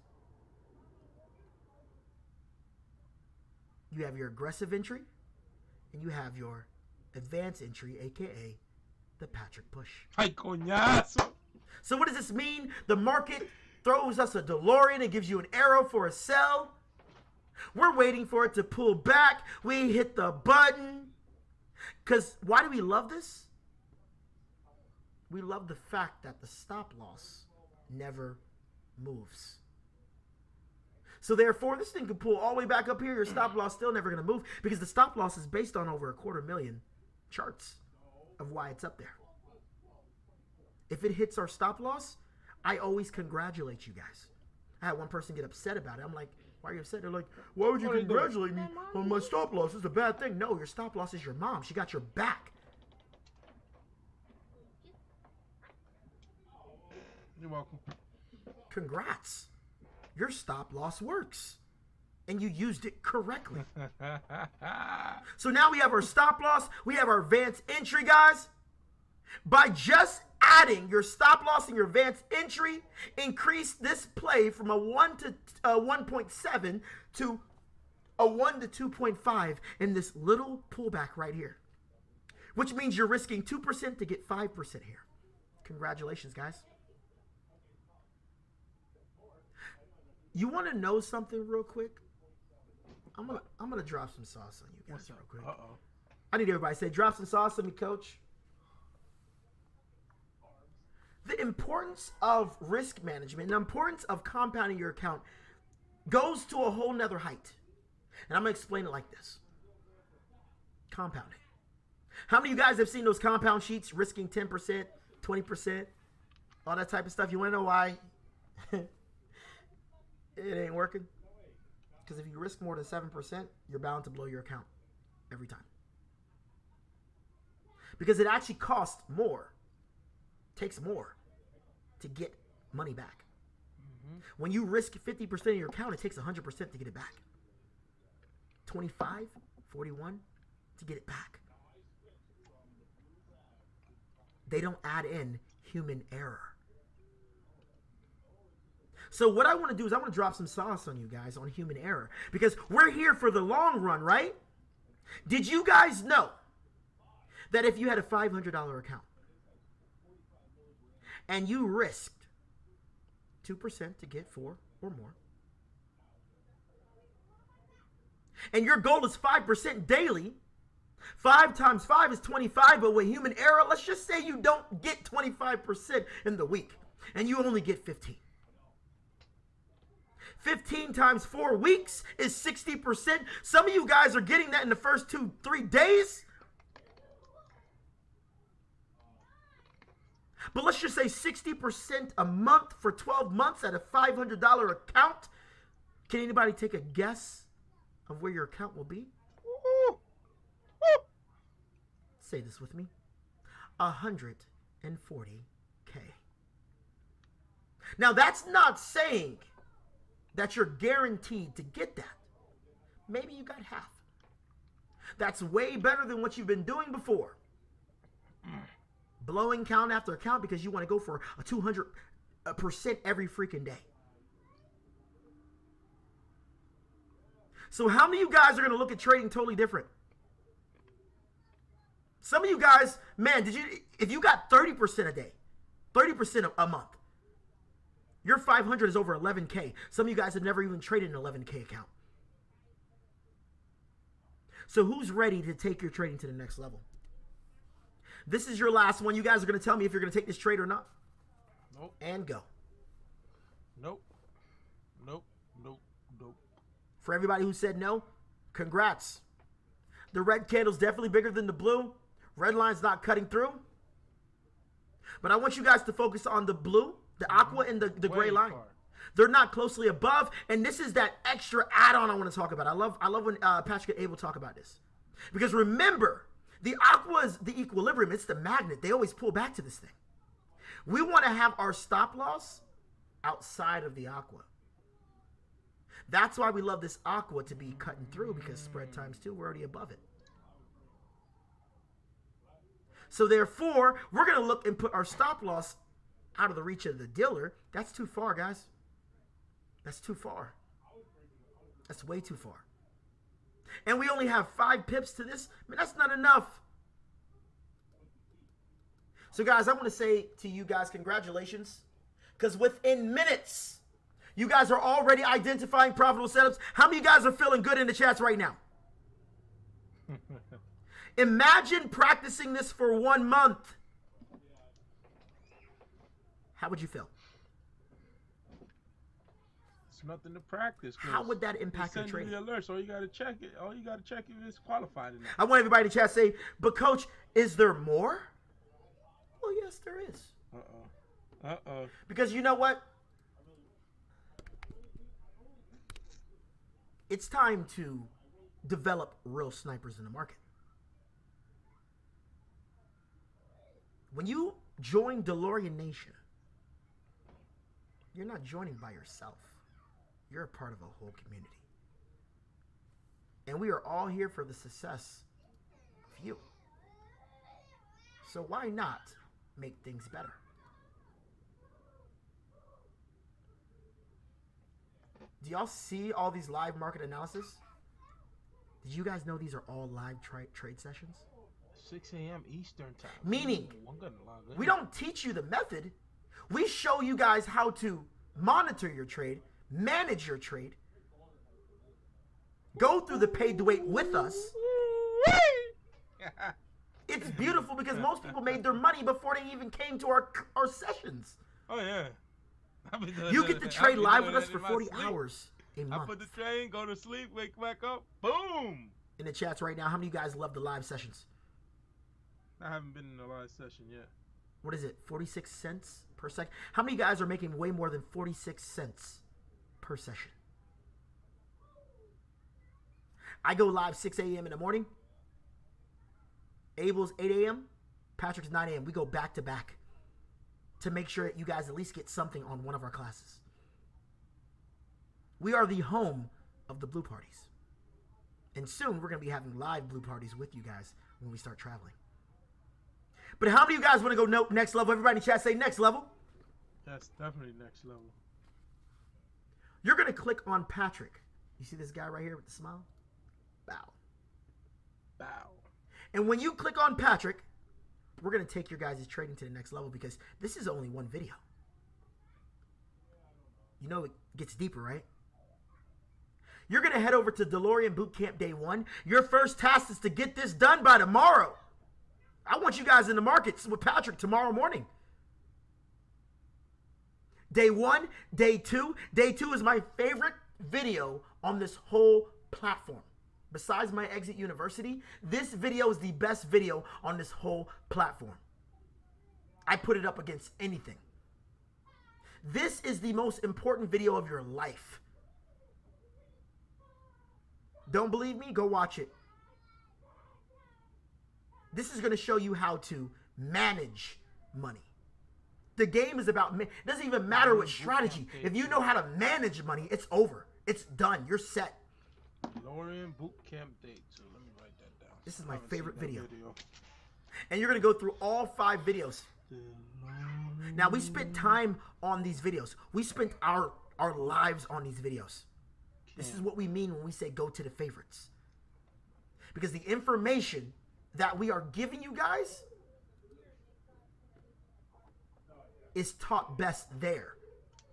you have your aggressive entry, and you have your advanced entry, aka the Patrick push. Ay, coñazo. So what does this mean? The market throws us a DeLorean and gives you an arrow for a sell. We're waiting for it to pull back. We hit the button. Because why do we love this? We love the fact that the stop loss never moves. So therefore, this thing could pull all the way back up here. Your stop loss still never going to move because the stop loss is based on over 250,000 charts of why it's up there. If it hits our stop loss, I always congratulate you guys. I had one person get upset about it. I'm like, why are you upset? They're like, why would you congratulate me on my stop loss? It's a bad thing. No, your stop loss is your mom. She got your back. You're welcome. Congrats. Your stop loss works. And you used it correctly. So now we have our stop loss. We have our advanced entry, guys. By just adding your stop loss and your advanced entry, increase this play from a 1 to 1.7 to a 1 to 2.5 in this little pullback right here. Which means you're risking 2% to get 5% here. Congratulations, guys. You want to know something real quick? I'm gonna drop some sauce on you guys real quick. Uh-oh. I need everybody to say, drop some sauce on me, coach. The importance of risk management, the importance of compounding your account goes to a whole nother height. And I'm gonna explain it like this. Compounding. How many of you guys have seen those compound sheets risking 10%, 20%, all that type of stuff? You wanna know why it ain't working? Because if you risk more than 7%, you're bound to blow your account every time. Because it actually costs more, takes more to get money back. When you risk 50% of your account, it takes 100% to get it back. 25, 41 to get it back. They don't add in human error. So what I want to do is I want to drop some sauce on you guys on human error. Because we're here for the long run, right? Did you guys know that if you had a $500 account and you risked 2% to get 4 or more, and your goal is 5% daily, 5 times 5 is 25, but with human error, let's just say you don't get 25% in the week and you only get 15. 15 times 4 weeks is 60%. Some of you guys are getting that in the first 2-3 days. But let's just say 60% a month for 12 months at a $500 account. Can anybody take a guess of where your account will be? Say this with me. 140K. Now that's not saying that you're guaranteed to get that. Maybe you got half. That's way better than what you've been doing before. Blowing count after account because you want to go for a 200% every freaking day. So how many of you guys are going to look at trading totally different? Some of you guys, man, if you got 30% a day, 30% a month, your 500 is over 11K. Some of you guys have never even traded an 11K account. So who's ready to take your trading to the next level? This is your last one. You guys are going to tell me if you're going to take this trade or not. Nope. And go. Nope. Nope. Nope. Nope. For everybody who said no, congrats. The red candle's definitely bigger than the blue. Red line's not cutting through. But I want you guys to focus on the blue, the aqua, and the gray line. They're not closely above, and this is that extra add-on I want to talk about. I love when Patrick and Abel talk about this. Because remember, the aqua is the equilibrium. It's the magnet. They always pull back to this thing. We want to have our stop loss outside of the aqua. That's why we love this aqua to be cutting through, because spread times 2, we're already above it. So therefore, we're going to look and put our stop loss out of the reach of the dealer. That's too far, guys. That's too far. That's way too far. And we only have 5 pips to this. I mean, that's not enough. So guys, I want to say to you guys, congratulations. Because within minutes, you guys are already identifying profitable setups. How many of you guys are feeling good in the chats right now? Imagine practicing this for 1 month. How would you feel? It's nothing to practice. How would that impact your trading? The alerts. All you got to check it. All you got to check if it's qualified or not. I want everybody to chat say, but coach, is there more? Well, yes, there is. Because you know what? It's time to develop real snipers in the market. When you join DeLorean Nation, You're not joining by yourself. You're a part of a whole community. And we are all here for the success of you. So why not make things better? Do y'all see all these live market analysis? Did you guys know these are all live trade sessions? 6 a.m. Eastern time. Meaning, I'm gonna log in. we don't teach you the method. We show you guys how to monitor your trade, manage your trade, go through the paid to wait with us. It's beautiful because most people made their money before they even came to our sessions. Oh, yeah. You get to trade live with us for 40 hours a month. I put the train, go to sleep, wake back up, boom. In the chats right now, how many of you guys love the live sessions? I haven't been in a live session yet. What is it, 46 cents per second? How many guys are making way more than 46 cents per session? I go live 6 a.m. in the morning. Abel's 8 a.m. Patrick's 9 a.m. We go back to back to make sure that you guys at least get something on one of our classes. We are the home of the blue parties. And soon we're going to be having live blue parties with you guys when we start traveling. But how many of you guys want to go next level? Everybody in chat say next level. That's definitely next level. You're going to click on Patrick. You see this guy right here with the smile? Bow. Bow. And when you click on Patrick, we're going to take your guys' trading to the next level because this is only one video. You know it gets deeper, right? You're going to head over to DeLorean Bootcamp Day 1. Your first task is to get this done by tomorrow. I want you guys in the markets with Patrick tomorrow morning. Day 1, Day 2. Day 2 is my favorite video on this whole platform. Besides my Exit University, this video is the best video on this whole platform. I put it up against anything. This is the most important video of your life. Don't believe me? Go watch it. This is going to show you how to manage money. The game is about, it doesn't even matter what strategy. If you know how to manage money, it's over. It's done. You're set. DeLorean Bootcamp Day 2. Let me write that down. This is my favorite video. And you're going to go through all 5 videos. Now, we spent time on these videos. We spent our lives on these videos. This is what we mean when we say go to the favorites. Because the information that we are giving you guys is taught best there.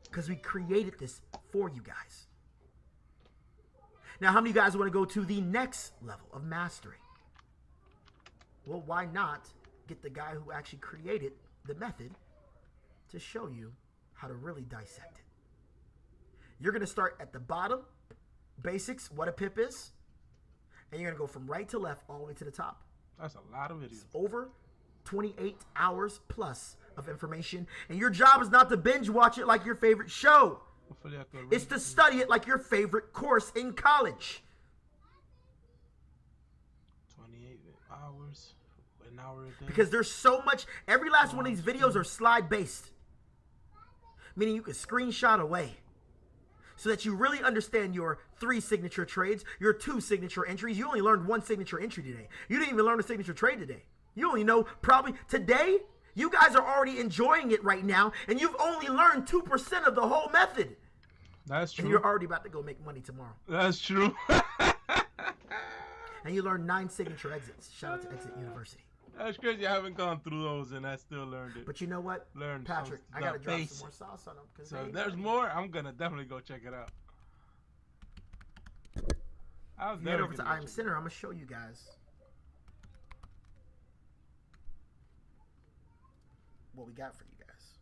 Because we created this for you guys. Now, how many of you guys want to go to the next level of mastery? Well, why not get the guy who actually created the method to show you how to really dissect it? You're going to start at the bottom, basics, what a pip is, and you're going to go from right to left all the way to the top. That's a lot of videos. It's over 28 hours plus of information, and your job is not to binge watch it like your favorite show. It's to study it like your favorite course in college. 28 hours, an hour a day. Because there's so much. Every last one of these videos are slide based. Meaning you can screenshot away. So that you really understand your 3 signature trades, your 2 signature entries. You only learned 1 signature entry today. You didn't even learn a signature trade today. You only know probably today. You guys are already enjoying it right now, and you've only learned 2% of the whole method. That's true. And you're already about to go make money tomorrow. That's true. And you learned 9 signature exits. Shout out to Exit University. That's crazy. I haven't gone through those, and I still learned it. But you know what? Learned Patrick, I got to drop some more sauce on them. So if there's more, I'm going to definitely go check it out. If you head over to I Am Center, I'm going to show you guys what we got for you guys.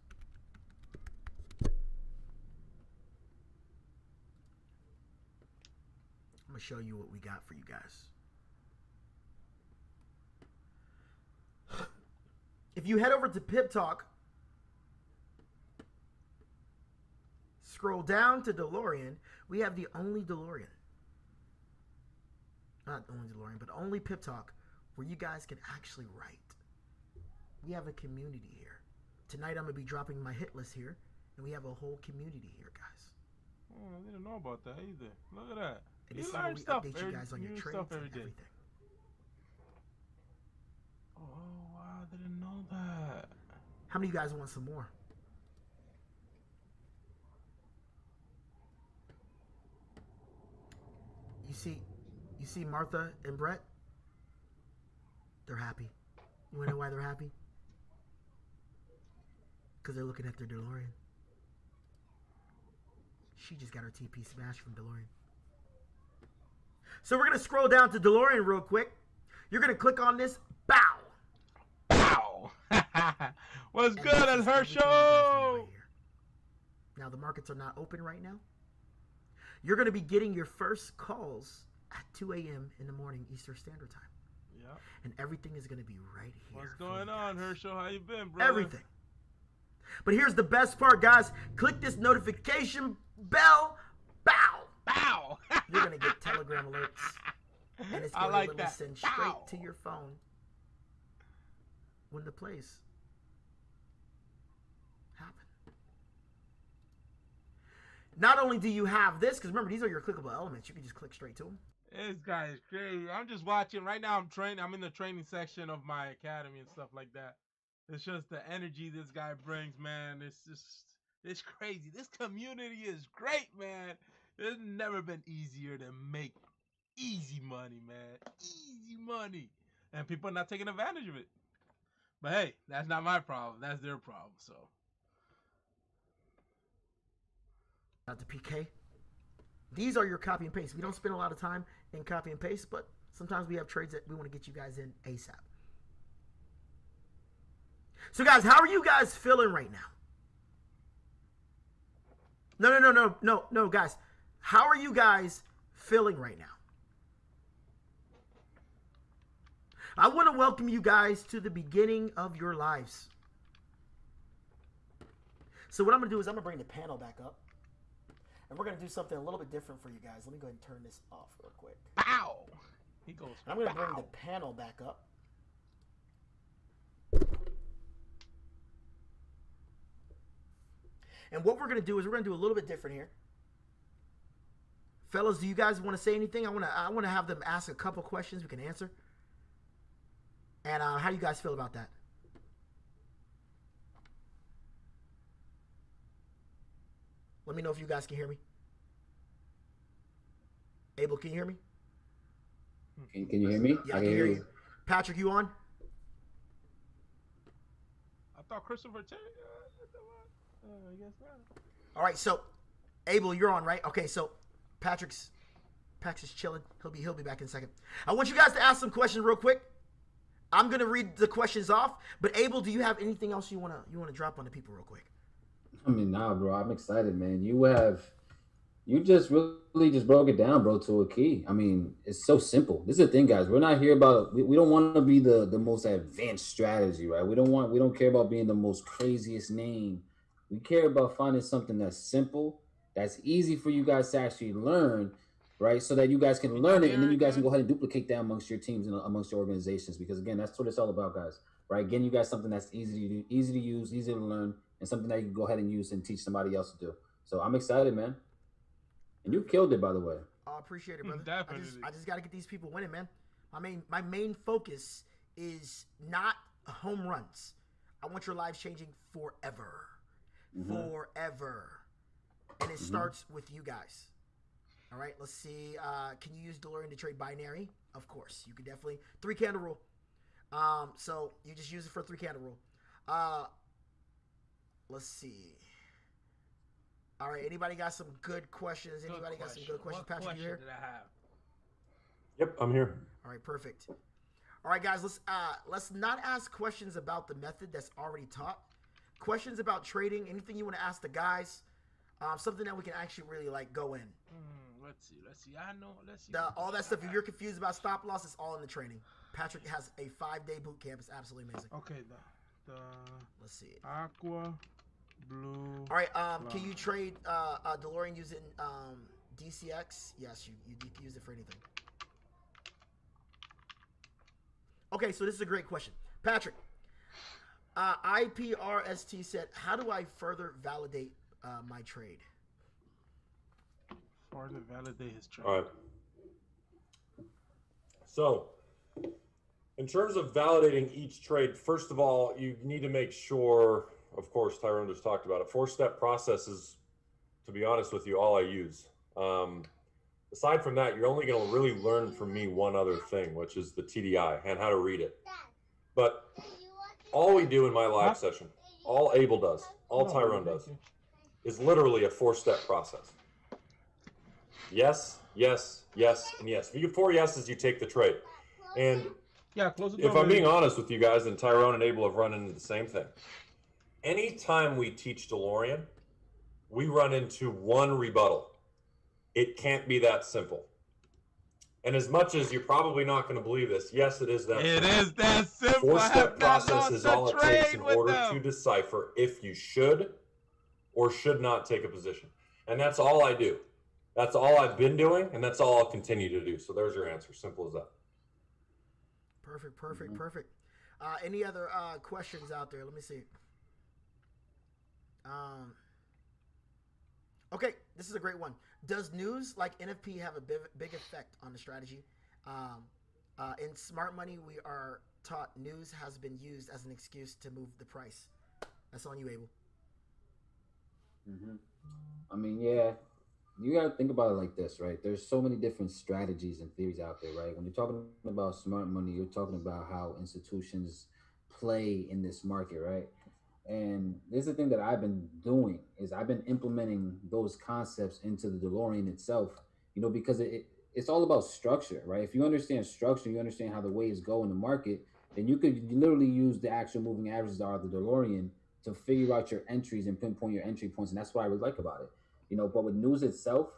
I'm going to show you what we got for you guys. If you head over to Pip Talk, scroll down to DeLorean, we have the only DeLorean. Not only DeLorean, but only Pip Talk where you guys can actually write. We have a community here. Tonight I'm going to be dropping my hit list here, And we have a whole community here, guys. Oh, I didn't know about that either. Look at that. And You this is where learn we stuff. update you guys on your New trades stuff every and day. everything. Oh wow, I didn't know that. How many of you guys want some more? You see Martha and Brett? They're happy. You wanna know why they're happy? Because they're looking at their DeLorean. She just got her TP smashed from DeLorean. So we're gonna scroll down to DeLorean real quick. You're gonna click on this. Bow. Bow. What's good at her show? Right, now the markets are not open right now. You're gonna be getting your first calls at 2 a.m. in the morning Eastern Standard Time. Yep. And everything is gonna be right here. What's going on, Herschel? How you been, brother? Everything. But here's the best part, guys. Click this notification bell. Bow. Bow. You're gonna get Telegram alerts, and it's gonna like that. send Bow. straight to your phone when the plays happen. Not only do you have this, because remember, these are your clickable elements. You can just click straight to them. This guy is crazy. I'm just watching. Right now I'm training. I'm in the training section of my academy and stuff like that. It's just the energy this guy brings, man. It's crazy. This community is great, man. It's never been easier to make easy money, man. Easy money. And people are not taking advantage of it. But hey, that's not my problem. That's their problem, so. Not the PK. These are your copy and paste. We don't spend a lot of time in copy and paste, but sometimes we have trades that we want to get you guys in ASAP. So guys, how are you guys feeling right now? No, guys. How are you guys feeling right now? I want to welcome you guys to the beginning of your lives. So what I'm going to do is I'm going to bring the panel back up. And we're going to do something a little bit different for you guys. Let me go ahead and turn this off real quick. Pow! He goes. And I'm going to bring the panel back up. And what we're going to do is we're going to do a little bit different here. Fellas, do you guys want to say anything? I want to have them ask a couple questions we can answer. And how do you guys feel about that? Let me know if you guys can hear me. Abel, can you hear me? Can you hear me? Yeah, I can hear you. Patrick, you on? I thought Christopher Terry. I guess not. All right, so Abel, you're on, right? Okay, so Patrick's chilling. He'll be back in a second. I want you guys to ask some questions real quick. I'm gonna read the questions off, but Abel, do you have anything else you wanna drop on the people real quick? I mean, nah, bro. I'm excited, man. You just really just broke it down, bro, to a key. I mean, it's so simple. This is the thing, guys. We're not here about. We don't want to be the most advanced strategy, right? We don't care about being the most craziest name. We care about finding something that's simple, that's easy for you guys to actually learn, right? So that you guys can learn it, and then you guys can go ahead and duplicate that amongst your teams and amongst your organizations. Because again, that's what it's all about, guys. Right? Getting you guys something that's easy to do, easy to use, easy to learn, and something that you can go ahead and use and teach somebody else to do. So I'm excited, man. And you killed it, by the way. I appreciate it, brother. Definitely. I just got to get these people winning, man. My main focus is not home runs. I want your lives changing forever. Forever. And it starts with you guys. All right, let's see. Can you use DeLorean to trade binary? Of course. You can definitely. 3-candle rule. So you just use it for a 3-candle rule. Let's see. All right, anybody got some good questions? Anybody got some good questions? What Patrick, you here? question did I have? Yep, I'm here. All right, perfect. All right, guys, let's not ask questions about the method that's already taught. Questions about trading, anything you want to ask the guys, something that we can actually really like go in. Let's see. I know. Let's see. All that stuff. If you're confused about stop loss, it's all in the training. Patrick has a 5-day boot camp. It's absolutely amazing. Okay, the Let's see. aqua, blue. All right. Can you trade DeLorean using DCX? Yes, you can use it for anything. Okay, so this is a great question, Patrick. IPRST said, "How do I further validate my trade. For to validate his trade. All right. So, in terms of validating each trade, first of all, you need to make sure, of course, Tyrone just talked about it. 4-step process is, to be honest with you, all I use. Aside from that, you're only going to really learn from me one other thing, which is the TDI and how to read it. But all we do in my live session, all Abel does, all Tyrone does, is literally a 4-step process. Yes, yes, yes, and yes. If you get 4 yeses, you take the trade. And Yeah, close the door. if I'm being honest with you guys, and Tyrone and Abel have run into the same thing. Anytime we teach DeLorean, we run into one rebuttal. It can't be that simple. And as much as you're probably not going to believe this, yes, it is that simple. It is that simple. 4-step process is all it takes in order to decipher if you should or should not take a position. And that's all I do. That's all I've been doing, and that's all I'll continue to do. So there's your answer. Simple as that. Perfect. Any other questions out there? Let me see. Okay, this is a great one. Does news like NFP have a big effect on the strategy? In smart money, we are taught news has been used as an excuse to move the price. That's on you, Abel. I mean, yeah, you got to think about it like this, right? There's so many different strategies and theories out there, right? When you're talking about smart money, you're talking about how institutions play in this market, right? And this is the thing that I've been doing is I've been implementing those concepts into the DeLorean itself, because it's all about structure, right? If you understand structure, you understand how the waves go in the market, then you could literally use the actual moving averages of the DeLorean to figure out your entries and pinpoint your entry points. And that's what I really like about it. But with news itself,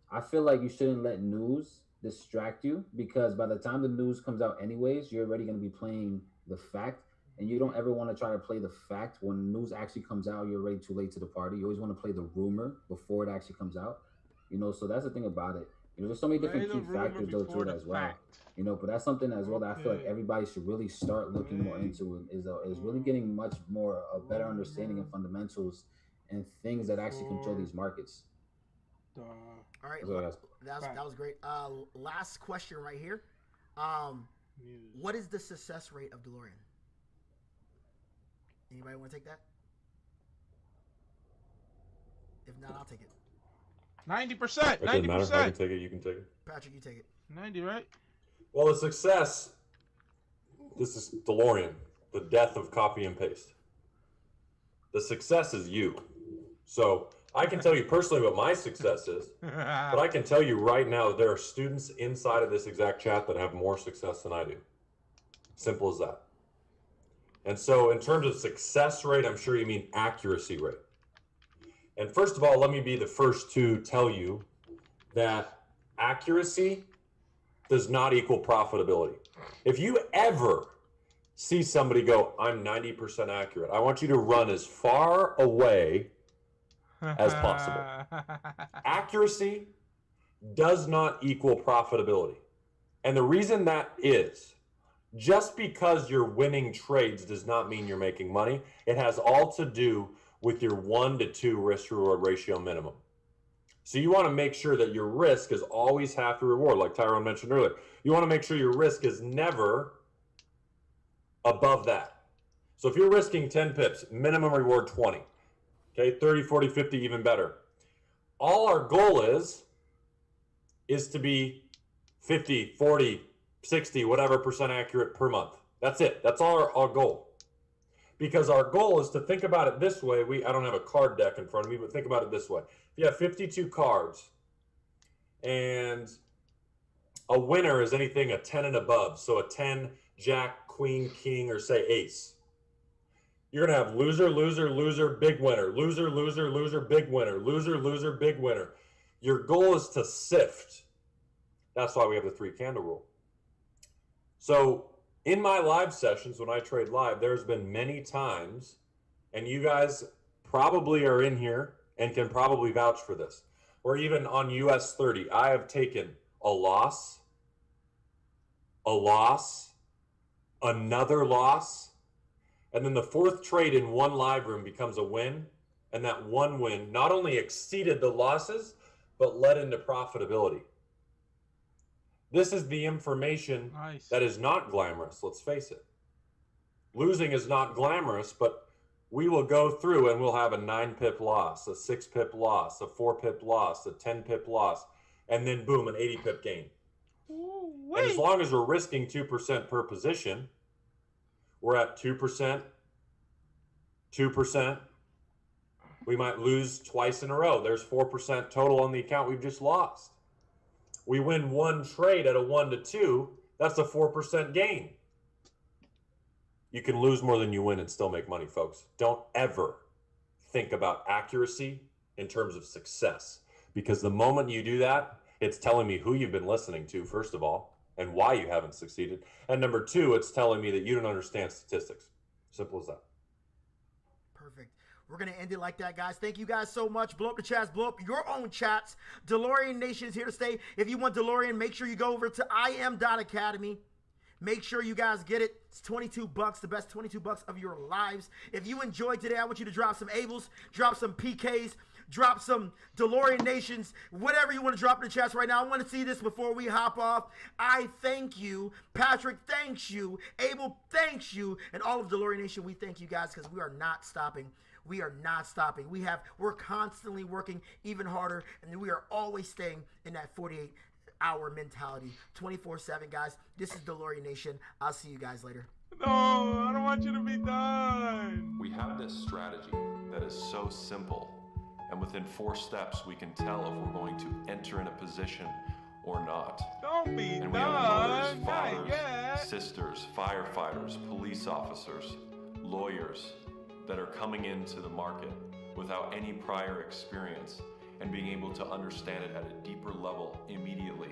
I feel like you shouldn't let news distract you, because by the time the news comes out anyways, you're already going to be playing the fact. And you don't ever want to try to play the fact when news actually comes out. You're already too late to the party. You always want to play the rumor before it actually comes out. So that's the thing about it. There's so many different key factors though to it as well. But that's something as well that I feel like everybody should really start looking more into, is really getting much more a better understanding of fundamentals and things that actually control these markets. All right, that was great. Last question right here. What is the success rate of DeLorean? Anybody want to take that? If not, I'll take it. 90%. It doesn't matter. I can take it. You can take it. Patrick, you take it. 90, right? Well, the success. This is DeLorean, the death of copy and paste. The success is you. So I can tell you personally what my success is, but I can tell you right now that there are students inside of this exact chat that have more success than I do. Simple as that. And so in terms of success rate, I'm sure you mean accuracy rate. And first of all, let me be the first to tell you that accuracy does not equal profitability. If you ever see somebody go, I'm 90% accurate, I want you to run as far away as possible. Accuracy does not equal profitability. And the reason that is, just because you're winning trades does not mean you're making money. It has all to do with your 1-to-2 risk-reward ratio minimum. So you want to make sure that your risk is always half the reward, like Tyrone mentioned earlier. You want to make sure your risk is never above that. So if you're risking 10 pips, minimum reward 20. Okay, 30, 40, 50, even better. All our goal is to be 50, 40, 60, whatever percent accurate per month. That's it. That's all our goal. Because our goal is to think about it this way. I don't have a card deck in front of me, but think about it this way. If you have 52 cards and a winner is anything a 10 and above, so a 10, jack, queen, king, or say ace, you're going to have loser, loser, loser, big winner, loser, loser, loser, big winner, loser, loser, big winner. Your goal is to sift. That's why we have the 3-candle rule. So in my live sessions, when I trade live, there's been many times, and you guys probably are in here and can probably vouch for this, or even on US 30, I have taken a loss, another loss, and then the fourth trade in one live room becomes a win, And that one win not only exceeded the losses, but led into profitability. This is the information that is not glamorous, let's face it. Losing is not glamorous, but we will go through and we'll have a 9-pip loss, a 6-pip loss, a 4-pip loss, a 10-pip loss, and then boom, an 80-pip gain. And as long as we're risking 2% per position, we're at 2%, 2%. We might lose twice in a row. There's 4% total on the account we've just lost. We win one trade at a 1 to 2, that's a 4% gain. You can lose more than you win and still make money, folks. Don't ever think about accuracy in terms of success, because the moment you do that, it's telling me who you've been listening to, first of all, and why you haven't succeeded. And number two, it's telling me that you don't understand statistics. Simple as that. Perfect. We're going to end it like that, guys. Thank you guys so much. Blow up the chats. Blow up your own chats. DeLorean Nation is here to stay. If you want DeLorean, make sure you go over to im.academy. Make sure you guys get it. It's $22, the best $22 of your lives. If you enjoyed today, I want you to drop some Abels, drop some PKs, drop some DeLorean Nations, whatever you want to drop in the chats right now. I want to see this before we hop off. I thank you. Patrick thanks you. Abel thanks you. And all of DeLorean Nation, we thank you guys because we are not stopping. We are not stopping. We're constantly working even harder, and we are always staying in that 48-hour mentality, 24/7, guys. This is DeLorean Nation. I'll see you guys later. No, I don't want you to be done. We have this strategy that is so simple, and within 4 steps, we can tell if we're going to enter in a position or not. Don't be and done. We have mothers, Not fathers, yet. sisters, firefighters, police officers, lawyers that are coming into the market without any prior experience and being able to understand it at a deeper level immediately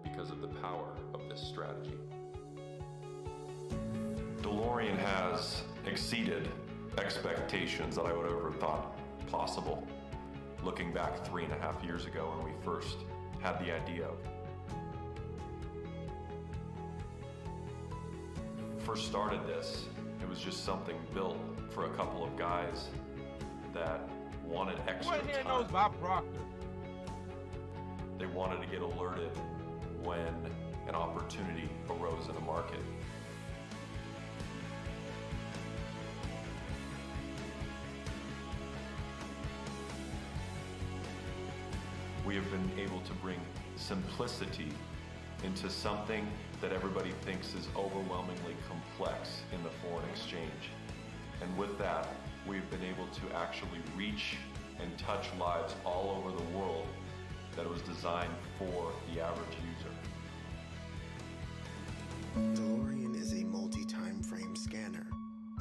because of the power of this strategy. DeLorean has exceeded expectations that I would have ever thought possible. Looking back 3.5 years ago when we first had the idea. First started this, it was just something built for a couple of guys that wanted extra Everyone here time. knows Bob Proctor. They wanted to get alerted when an opportunity arose in the market. We have been able to bring simplicity into something that everybody thinks is overwhelmingly complex in the foreign exchange. And with that, we've been able to actually reach and touch lives all over the world that was designed for the average user. DeLorean is a multi-time frame scanner.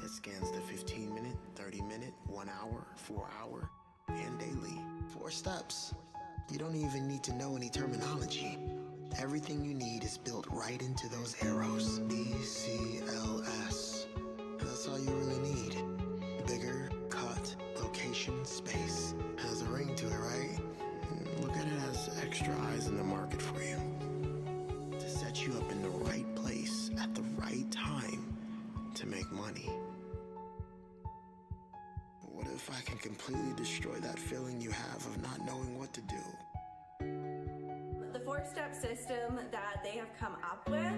It scans the 15-minute, 30-minute, 1 hour, 4 hour, and daily. 4 steps. You don't even need to know any terminology. Everything you need is built right into those arrows. DCLS. That's all you really need. Bigger, cut, location, space. Has a ring to it, right? Look at it as extra eyes in the market for you. To set you up in the right place at the right time to make money. What if I can completely destroy that feeling you have of not knowing what to do? The 4-step system that they have come up with,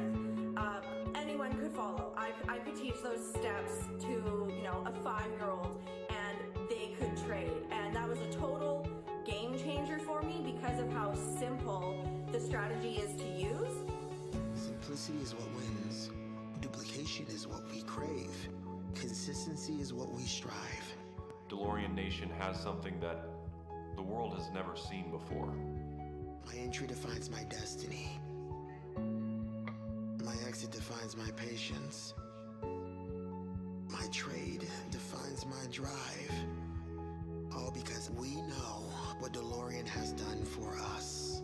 anyone could follow. I could teach those steps to, a 5-year-old and they could trade. And that was a total game changer for me because of how simple the strategy is to use. Simplicity is what wins. Duplication is what we crave. Consistency is what we strive. DeLorean Nation has something that the world has never seen before. My entry defines my destiny. My exit defines my patience. My trade defines my drive. All because we know what DeLorean has done for us.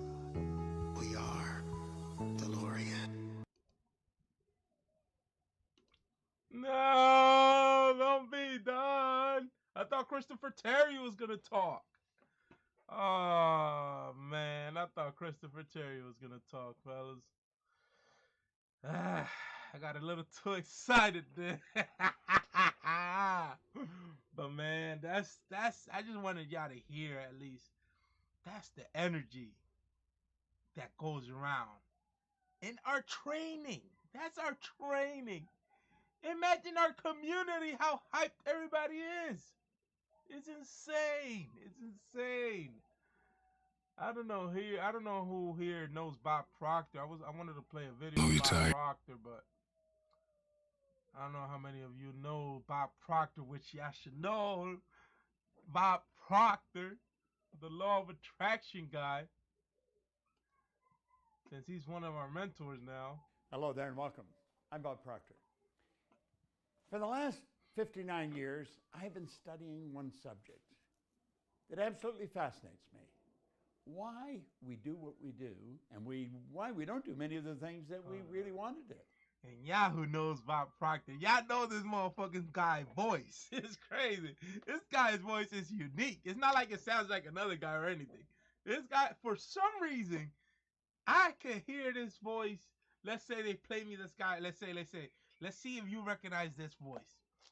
We are DeLorean. No, don't be done. I thought Christopher Terry was going to talk. Oh, man. I thought Christopher Terry was going to talk, fellas. I got a little too excited there. But man, that's I just wanted y'all to hear at least that's the energy that goes around in our training. That's our training. Imagine our community, how hyped everybody is. It's insane. It's insane. I don't know who here knows Bob Proctor. I wanted to play a video of Bob Proctor, but I don't know how many of you know Bob Proctor, which y'all should know. Bob Proctor, the law of attraction guy, since he's one of our mentors now. Hello there and welcome. I'm Bob Proctor. For the last 59 years, I've been studying one subject that absolutely fascinates me. Why we do what we do and why we don't do many of the things that we really want to do. And Yahoo knows Bob Proctor. Y'all know this motherfucking guy's voice. It's crazy. This guy's voice is unique. It's not like it sounds like another guy or anything. This guy, for some reason, I can hear this voice. Let's say they play me this guy. Let's see if you recognize this voice.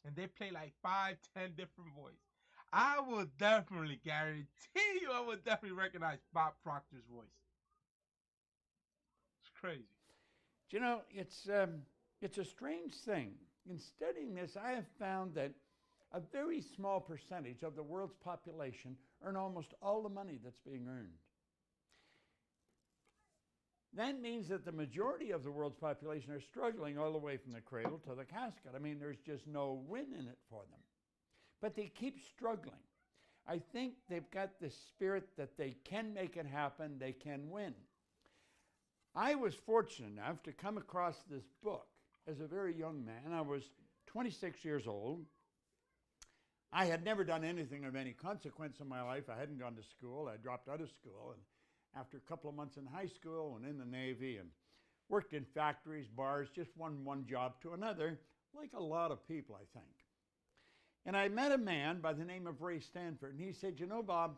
And they play like 5, 10 different voices. I will definitely guarantee you I would definitely recognize Bob Proctor's voice. It's crazy. Do you know, it's a strange thing. In studying this, I have found that a very small percentage of the world's population earn almost all the money that's being earned. That means that the majority of the world's population are struggling all the way from the cradle to the casket. I mean, there's just no win in it for them. But they keep struggling. I think they've got this spirit that they can make it happen, they can win. I was fortunate enough to come across this book as a very young man. I was 26 years old. I had never done anything of any consequence in my life. I hadn't gone to school. I dropped out of school. And after a couple of months in high school and in the Navy and worked in factories, bars, just one job to another, like a lot of people, I think. And I met a man by the name of Ray Stanford, and he said, you know, Bob,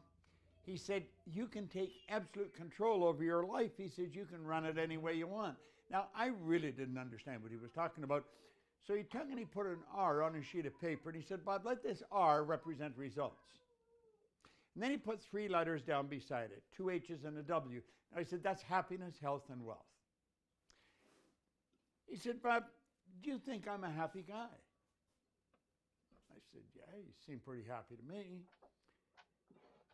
he said, you can take absolute control over your life. He said, you can run it any way you want. Now, I really didn't understand what he was talking about. So he took and he put an R on a sheet of paper, and he said, Bob, let this R represent results. And then he put 3 letters down beside it, 2 H's and a W. And I said, that's happiness, health, and wealth. He said, Bob, do you think I'm a happy guy? I said, yeah, you seem pretty happy to me.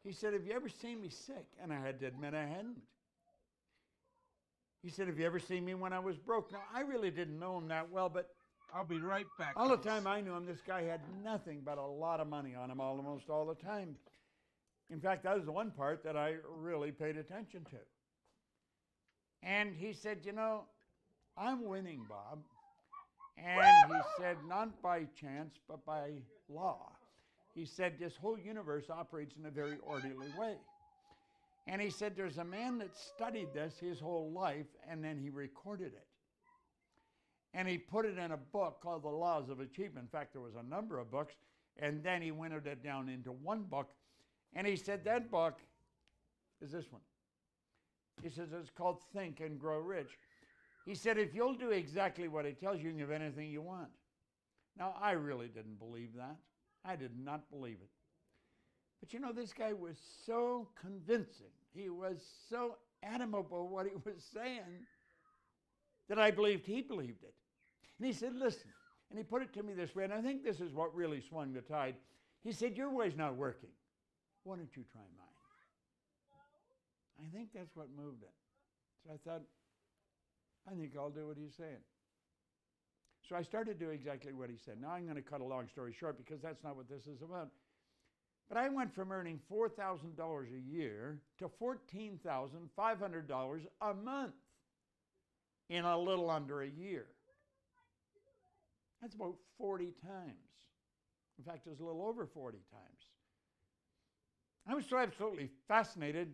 He said, have you ever seen me sick? And I had to admit I hadn't. He said, have you ever seen me when I was broke? Now, I really didn't know him that well, but I'll be right back. all the time I knew him, this guy had nothing but a lot of money on him almost all the time. In fact, that was the one part that I really paid attention to. And he said, you know, I'm winning, Bob. And he said, not by chance, but by law. He said, this whole universe operates in a very orderly way. And he said, there's a man that studied this his whole life, and then he recorded it. And he put it in a book called The Laws of Achievement. In fact, there was a number of books, and then he winnowed it down into one book. And he said, that book is this one. He says, it's called Think and Grow Rich. He said, if you'll do exactly what it tells you, you can have anything you want. Now, I really didn't believe that. I did not believe it. But you know, this guy was so convincing. He was so admirable what he was saying that I believed he believed it. And he said, listen, and he put it to me this way, and I think this is what really swung the tide. He said, your way's not working. Why don't you try mine? I think that's what moved it. So I thought, I think I'll do what he's saying. So I started to do exactly what he said. Now I'm going to cut a long story short because that's not what this is about. But I went from earning $4,000 a year to $14,500 a month in a little under a year. That's about 40 times. In fact, it was a little over 40 times. I was so absolutely fascinated,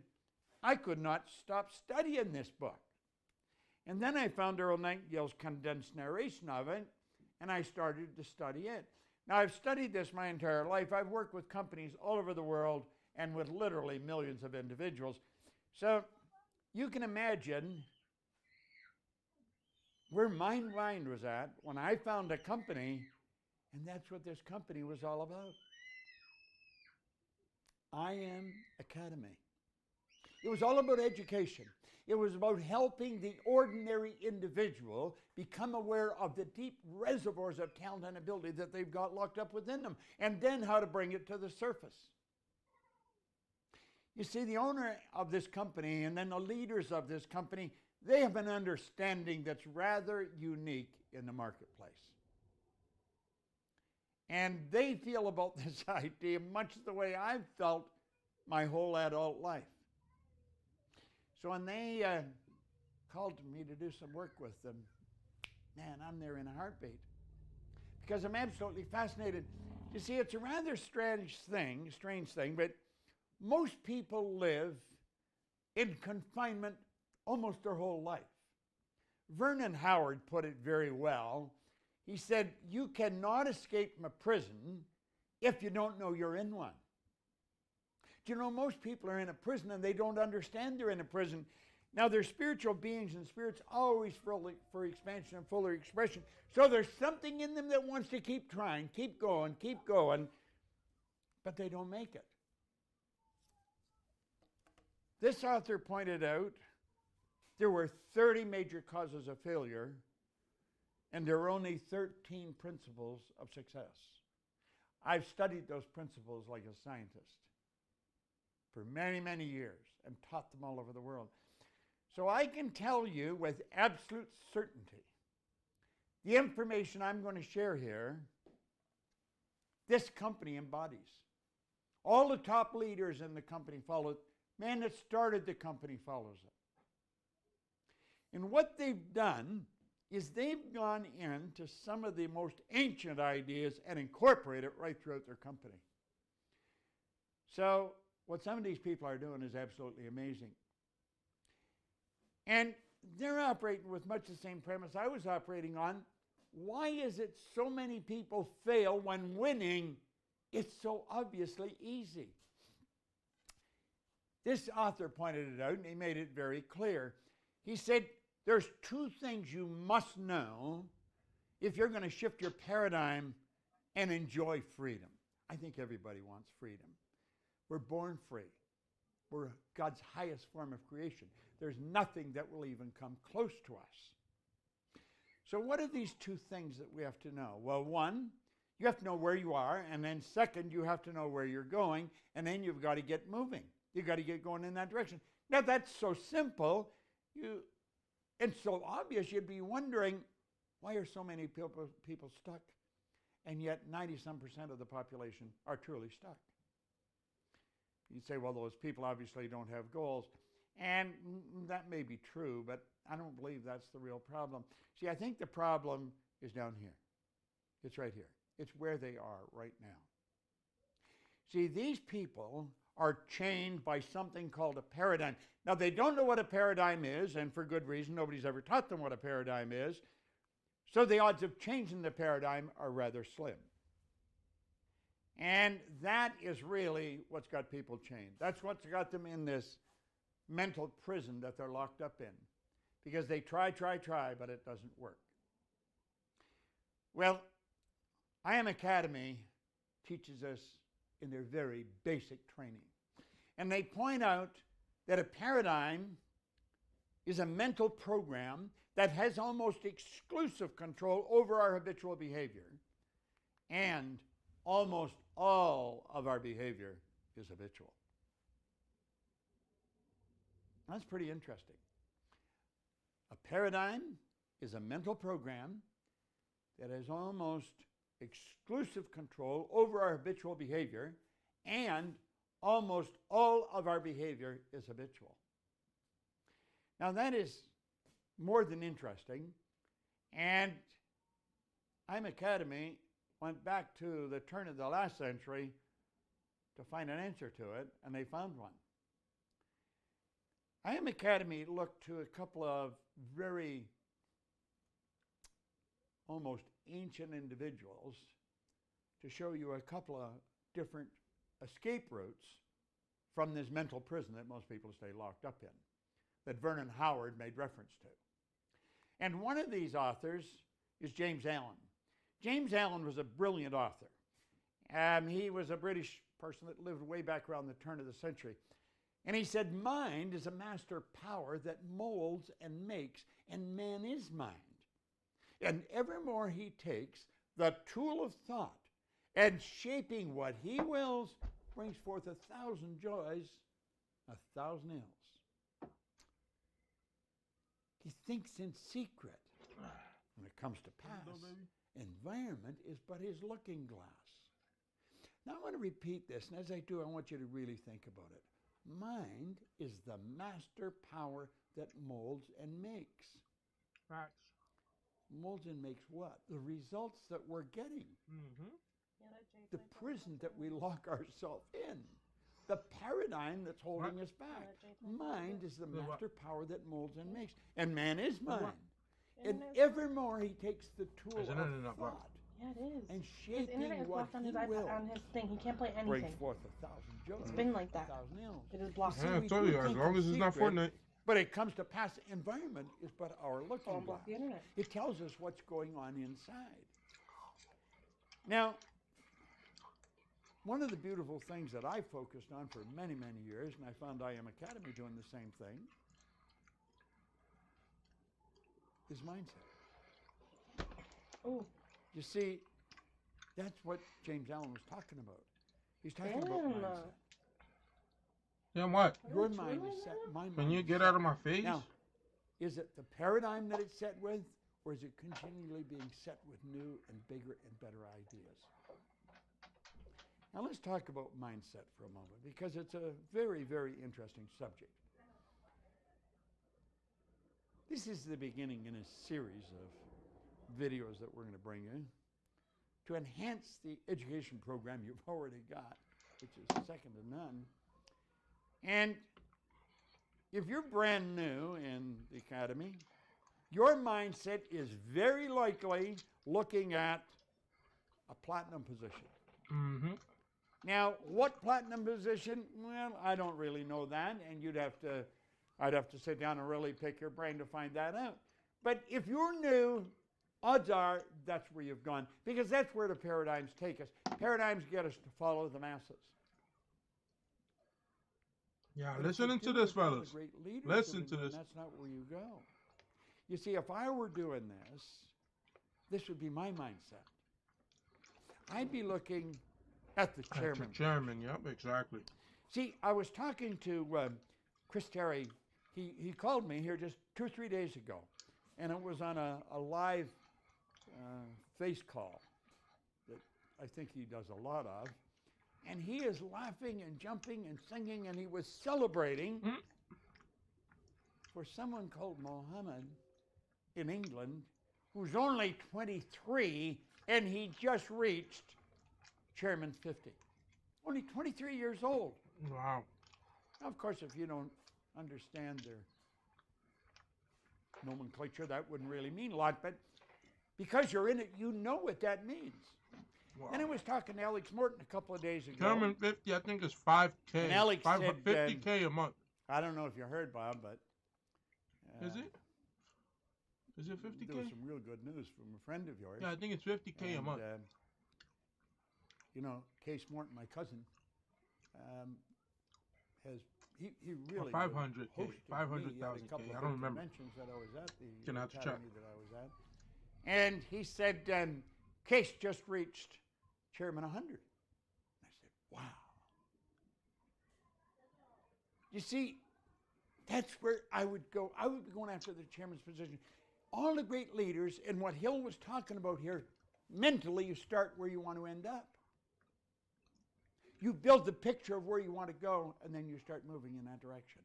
I could not stop studying this book. And then I found Earl Nightingale's condensed narration of it, and I started to study it. Now, I've studied this my entire life. I've worked with companies all over the world and with literally millions of individuals. So you can imagine where my mind was at when I found a company, and that's what this company was all about. I Am Academy. It was all about education. It was about helping the ordinary individual become aware of the deep reservoirs of talent and ability that they've got locked up within them, and then how to bring it to the surface. You see, the owner of this company and then the leaders of this company, they have an understanding that's rather unique in the marketplace. And they feel about this idea much the way I've felt my whole adult life. So when they called me to do some work with them, man, I'm there in a heartbeat. Because I'm absolutely fascinated. You see, it's a rather strange thing, but most people live in confinement almost their whole life. Vernon Howard put it very well. He said, you cannot escape from a prison if you don't know you're in one. Do you know, most people are in a prison and they don't understand they're in a prison. Now, they're spiritual beings, and spirits always for expansion and fuller expression. So there's something in them that wants to keep trying, keep going, but they don't make it. This author pointed out there were 30 major causes of failure, and there are only 13 principles of success. I've studied those principles like a scientist for many, many years and taught them all over the world. So I can tell you with absolute certainty, the information I'm going to share here, this company embodies. All the top leaders in the company follow it. Man that started the company follows it. And what they've done is they've gone into some of the most ancient ideas and incorporated it right throughout their company. So what some of these people are doing is absolutely amazing. And they're operating with much the same premise I was operating on. Why is it so many people fail when winning is so obviously easy? This author pointed it out, and he made it very clear. He said, there's two things you must know if you're going to shift your paradigm and enjoy freedom. I think everybody wants freedom. We're born free. We're God's highest form of creation. There's nothing that will even come close to us. So what are these two things that we have to know? Well, one, you have to know where you are, and then second, you have to know where you're going, and then you've got to get moving. You've got to get going in that direction. Now, that's so simple and so obvious, you'd be wondering, why are so many people stuck? And yet 90-some% of the population are truly stuck. You'd say, well, those people obviously don't have goals. And that may be true, but I don't believe that's the real problem. See, I think the problem is down here. It's right here. It's where they are right now. See, these people are chained by something called a paradigm. Now, they don't know what a paradigm is, and for good reason. Nobody's ever taught them what a paradigm is. So the odds of changing the paradigm are rather slim. And that is really what's got people chained. That's what's got them in this mental prison that they're locked up in. Because they try, but it doesn't work. Well, I Am Academy teaches us in their very basic training. And they point out that a paradigm is a mental program that has almost exclusive control over our habitual behavior. And almost all of our behavior is habitual. That's pretty interesting. A paradigm is a mental program that has almost exclusive control over our habitual behavior, and almost all of our behavior is habitual. Now that is more than interesting, and I'm Academy went back to the turn of the last century to find an answer to it, and they found one. I Am Academy looked to a couple of very almost ancient individuals to show you a couple of different escape routes from this mental prison that most people stay locked up in, that Vernon Howard made reference to. And one of these authors is James Allen. James Allen was a brilliant author. He was a British person that lived way back around the turn of the century. And he said, mind is a master power that molds and makes, and man is mind. And evermore he takes the tool of thought, and shaping what he wills, brings forth 1,000 joys, 1,000 ills. He thinks in secret. When it comes to pass, environment is but his looking glass. Now I want to repeat this, and as I do, I want you to really think about it. Mind is the master power that molds and makes. Facts. Molds and makes what? The results that we're getting. The prison that we lock ourselves in. The paradigm that's holding us back. Mind is the master power that molds and makes. And man is mind. And evermore he takes the tool of thought. Yeah, it is. And His internet is shaping what blocked on he his iPad, will. on his thing. He can't play Brings anything. forth 1,000 joys. It's been like that. 1,000 ills. It is blocked. Yeah, I we told do you, as think long in as it's not secret, Fortnite. But it comes to pass, environment is but our looking glass. Unblock the internet. It tells us what's going on inside. Now, one of the beautiful things that I focused on for many, many years, and I found I Am Academy doing the same thing, is mindset. Oh, You see, that's what James Allen was talking about. He's talking about Damn. mindset. Then what? Your That's mind really is set. My mind Can you is get set. out of my face? Now, is it the paradigm that it's set with, or is it continually being set with new and bigger and better ideas? Now let's talk about mindset for a moment, because it's a very, very interesting subject. This is the beginning in a series of videos that we're going to bring you to enhance the education program you've already got, which is second to none. And if you're brand new in the academy, your mindset is very likely looking at a platinum position. Mm-hmm. Now, what platinum position? Well, I don't really know that, and I'd have to sit down and really pick your brain to find that out. But if you're new, odds are that's where you've gone, because that's where the paradigms take us. Paradigms get us to follow the masses. Yeah, But if listening you to do this, what all the fellas. great leaders Listen have to been doing, this. That's not where you go. You see, if I were doing this would be my mindset. I'd be looking at the chairman. Chairman, yep, exactly. See, I was talking to Chris Terry. He called me here just 2 or 3 days ago, and it was on a live face call that I think he does a lot of. And he is laughing and jumping and singing, and he was celebrating for someone called Mohammed in England, who's only 23, and he just reached Chairman 50. Only 23 years old. Wow. Now, of course, if you don't understand their nomenclature, that wouldn't really mean a lot, but because you're in it, you know what that means. Wow. And I was talking to Alex Morton a couple of days ago. Chairman 50, I think it's 5K. And Alex said, 50K a month. I don't know if you heard, Bob, but Is it? Is it 50K? there was some real good news from a friend of yours. Yeah, I think it's 50K a And, month. You know, Case Morton, my cousin, he really 500K, hosted me at 500,000 a couple K, of I big don't remember. conventions that I was at, the Gonna have to check. academy that I was at. And he said, Case just reached Chairman 100. I said, wow. You see, that's where I would go. I would be going after the chairman's position. All the great leaders, and what Hill was talking about here, mentally you start where you want to end up. You build the picture of where you want to go, and then you start moving in that direction.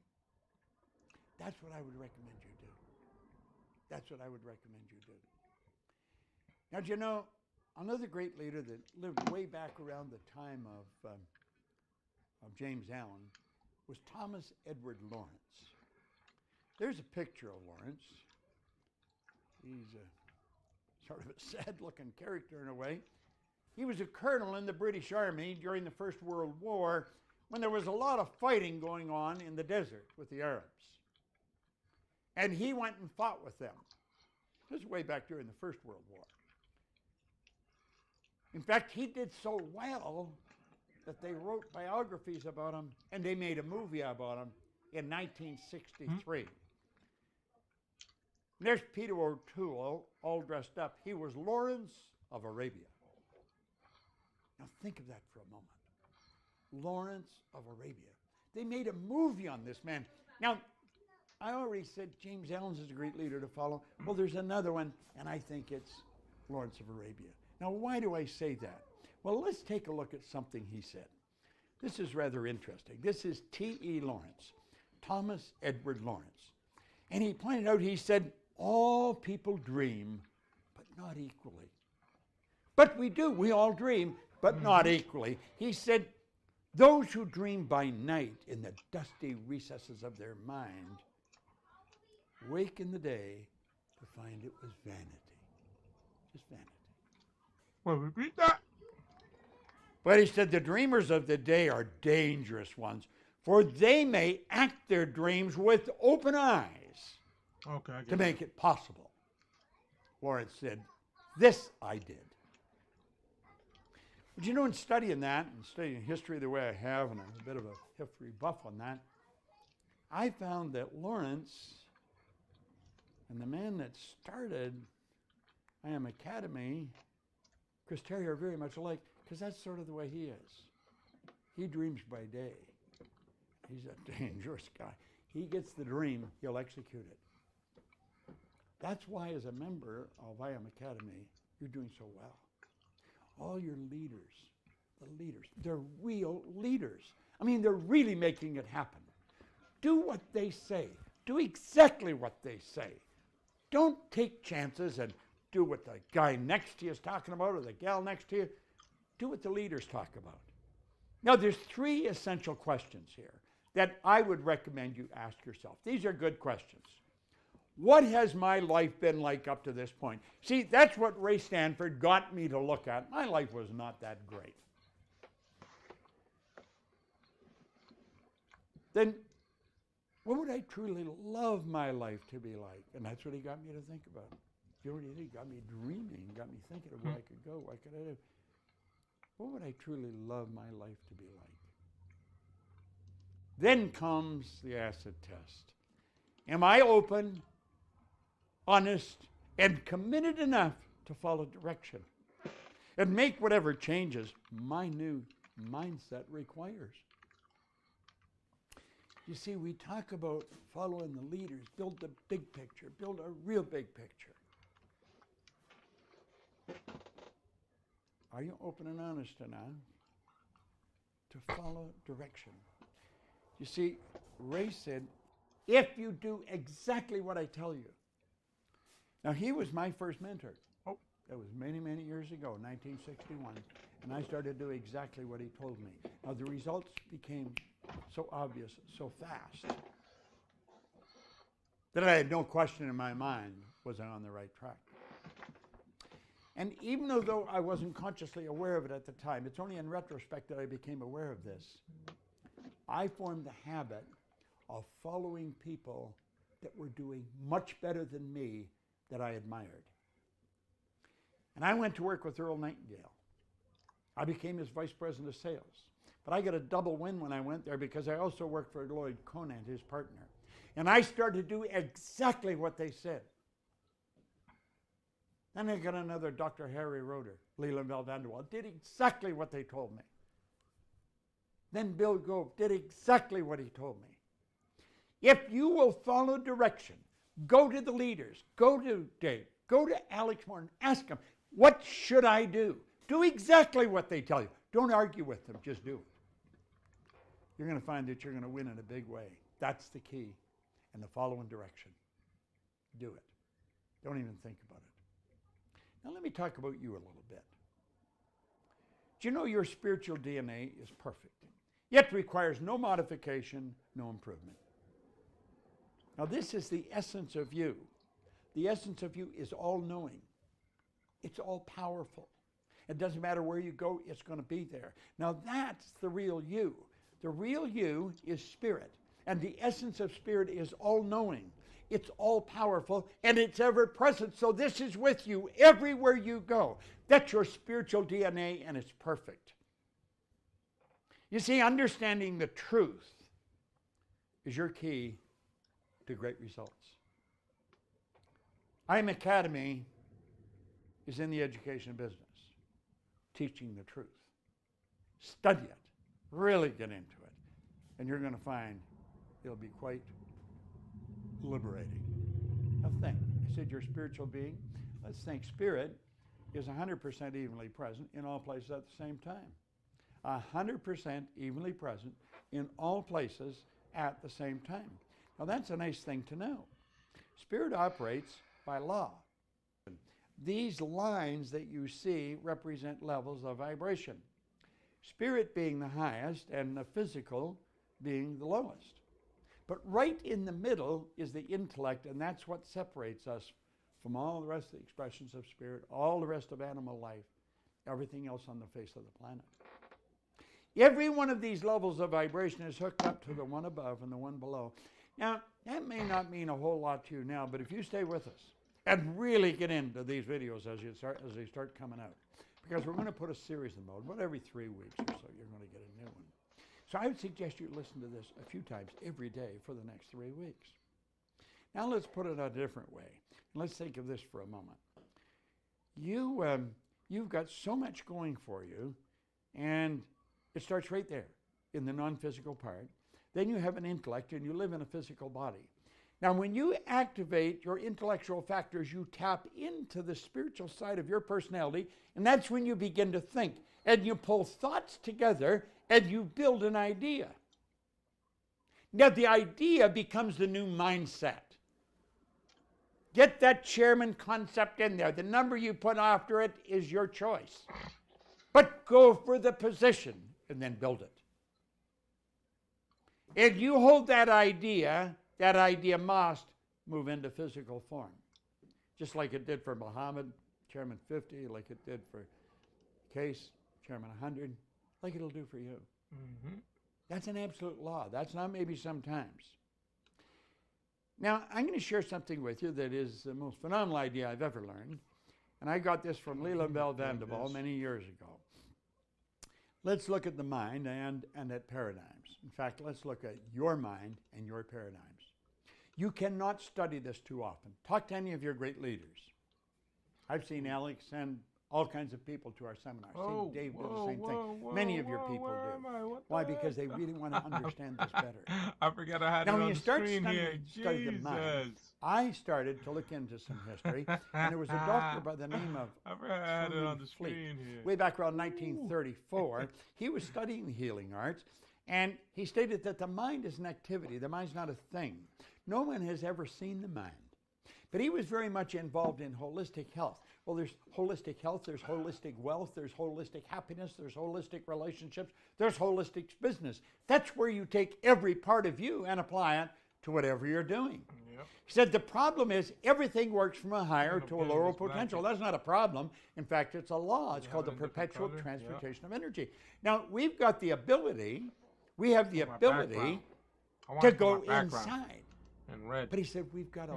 That's what I would recommend you do. That's what I would recommend you do. Now, do you know, another great leader that lived way back around the time of James Allen was Thomas Edward Lawrence. There's a picture of Lawrence. He's a sort of a sad-looking character in a way. He was a colonel in the British Army during the First World War when there was a lot of fighting going on in the desert with the Arabs. And he went and fought with them. This was way back during the First World War. In fact, he did so well that they wrote biographies about him and they made a movie about him in 1963. There's Peter O'Toole, all dressed up. He was Lawrence of Arabia. Now think of that for a moment. Lawrence of Arabia. They made a movie on this man. Now, I already said James Allen's is a great leader to follow. Well, there's another one, and I think it's Lawrence of Arabia. Now, why do I say that? Well, let's take a look at something he said. This is rather interesting. This is T.E. Lawrence, Thomas Edward Lawrence. And he pointed out, he said, all people dream, but not equally. But we do, we all dream, but not equally. He said, those who dream by night in the dusty recesses of their mind wake in the day to find it was vanity. Just vanity. Well, repeat that. But he said the dreamers of the day are dangerous ones, for they may act their dreams with open eyes to make it possible. Lawrence said, this I did. But you know, in studying that, and studying history the way I have, and I'm a bit of a history buff on that, I found that Lawrence and the man that started I Am Academy, Chris Terry, are very much alike, because that's sort of the way he is. He dreams by day. He's a dangerous guy. He gets the dream, he'll execute it. That's why, as a member of I Am Academy, you're doing so well. All your leaders, the leaders, they're real leaders. I mean, they're really making it happen. Do what they say. Do exactly what they say. Don't take chances and do what the guy next to you is talking about or the gal next to you. Do what the leaders talk about. Now, there's 3 essential questions here that I would recommend you ask yourself. These are good questions. What has my life been like up to this point? See, that's what Ray Stanford got me to look at. My life was not that great. Then, what would I truly love my life to be like? And that's what he got me to think about. You know what he got me dreaming, got me thinking of where I could go, what could I do? What would I truly love my life to be like? Then comes the acid test. Am I open, honest, and committed enough to follow direction and make whatever changes my new mindset requires? You see, we talk about following the leaders, build the big picture, build a real big picture. Are you open and honest enough to follow direction? You see, Ray said, if you do exactly what I tell you. Now, he was my first mentor. Oh, that was many, many years ago, 1961. And I started to do exactly what he told me. Now, the results became so obvious, so fast, that I had no question in my mind, was I on the right track? And even though I wasn't consciously aware of it at the time, it's only in retrospect that I became aware of this. I formed the habit of following people that were doing much better than me that I admired. And I went to work with Earl Nightingale. I became his vice president of sales. But I got a double win when I went there because I also worked for Lloyd Conant, his partner. And I started to do exactly what they said. Then I got another Dr. Harry Roeder, Leland Bell Vanderwall, did exactly what they told me. Then Bill Gove did exactly what he told me. If you will follow direction, go to the leaders, go to Dave, go to Alex Moore and ask them, what should I do? Do exactly what they tell you. Don't argue with them, just do it. You're going to find that you're going to win in a big way. That's the key. And the following direction. Do it. Don't even think about it. Now let me talk about you a little bit. Do you know your spiritual DNA is perfect, yet requires no modification, no improvement? Now this is the essence of you. The essence of you is all-knowing. It's all-powerful. It doesn't matter where you go, it's going to be there. Now that's the real you. The real you is spirit, and the essence of spirit is all-knowing. It's all-powerful, and it's ever-present, so this is with you everywhere you go. That's your spiritual DNA, and it's perfect. You see, understanding the truth is your key to great results. IM Academy is in the education business, teaching the truth. Study it, really get into it, and you're going to find it'll be quite liberating. Now think, I said you're a spiritual being. Let's think spirit is 100% evenly present in all places at the same time. 100% evenly present in all places at the same time. Now that's a nice thing to know. Spirit operates by law. These lines that you see represent levels of vibration. Spirit being the highest and the physical being the lowest. But right in the middle is the intellect, and that's what separates us from all the rest of the expressions of spirit, all the rest of animal life, everything else on the face of the planet. Every one of these levels of vibration is hooked up to the one above and the one below. Now, that may not mean a whole lot to you now, but if you stay with us and really get into these videos as they start coming out, because we're going to put a series in mode, about every 3 weeks or so, you're going to get a new one. So I would suggest you listen to this a few times every day for the next 3 weeks. Now let's put it a different way. Let's think of this for a moment. You've got so much going for you, and it starts right there in the non-physical part. Then you have an intellect, and you live in a physical body. Now, when you activate your intellectual factors, you tap into the spiritual side of your personality, and that's when you begin to think, and you pull thoughts together, and you build an idea. Now, the idea becomes the new mindset. Get that chairman concept in there. The number you put after it is your choice. But go for the position and then build it. If you hold that idea must move into physical form. Just like it did for Muhammad, Chairman 50, like it did for Case, Chairman 100, like it'll do for you. Mm-hmm. That's an absolute law. That's not maybe sometimes. Now, I'm going to share something with you that is the most phenomenal idea I've ever learned. And I got this from Leland Bell Vanderbilt many years ago. Let's look at the mind and at paradigms. In fact, let's look at your mind and your paradigms. You cannot study this too often. Talk to any of your great leaders. I've seen Alex send all kinds of people to our seminars. See Dave do the same thing. Many of your people do. Why? Because they really want to understand this better. I forgot I had it on the screen here. Study the mind, I started to look into some history, and there was a doctor by the name of I had it on the screen here. Way back around 1934, he was studying the healing arts, and he stated that the mind is an activity. The mind's not a thing. No one has ever seen the mind. But he was very much involved in holistic health. Well, there's holistic health, there's holistic wealth, there's holistic happiness, there's holistic relationships, there's holistic business. That's where you take every part of you and apply it to whatever you're doing. Yep. He said the problem is everything works from a higher to a lower potential. That's not a problem. In fact, it's a law. It's called the perpetual transmutation of energy. Now, we've got the ability, we have the ability to go inside. And red. But he said, we've got a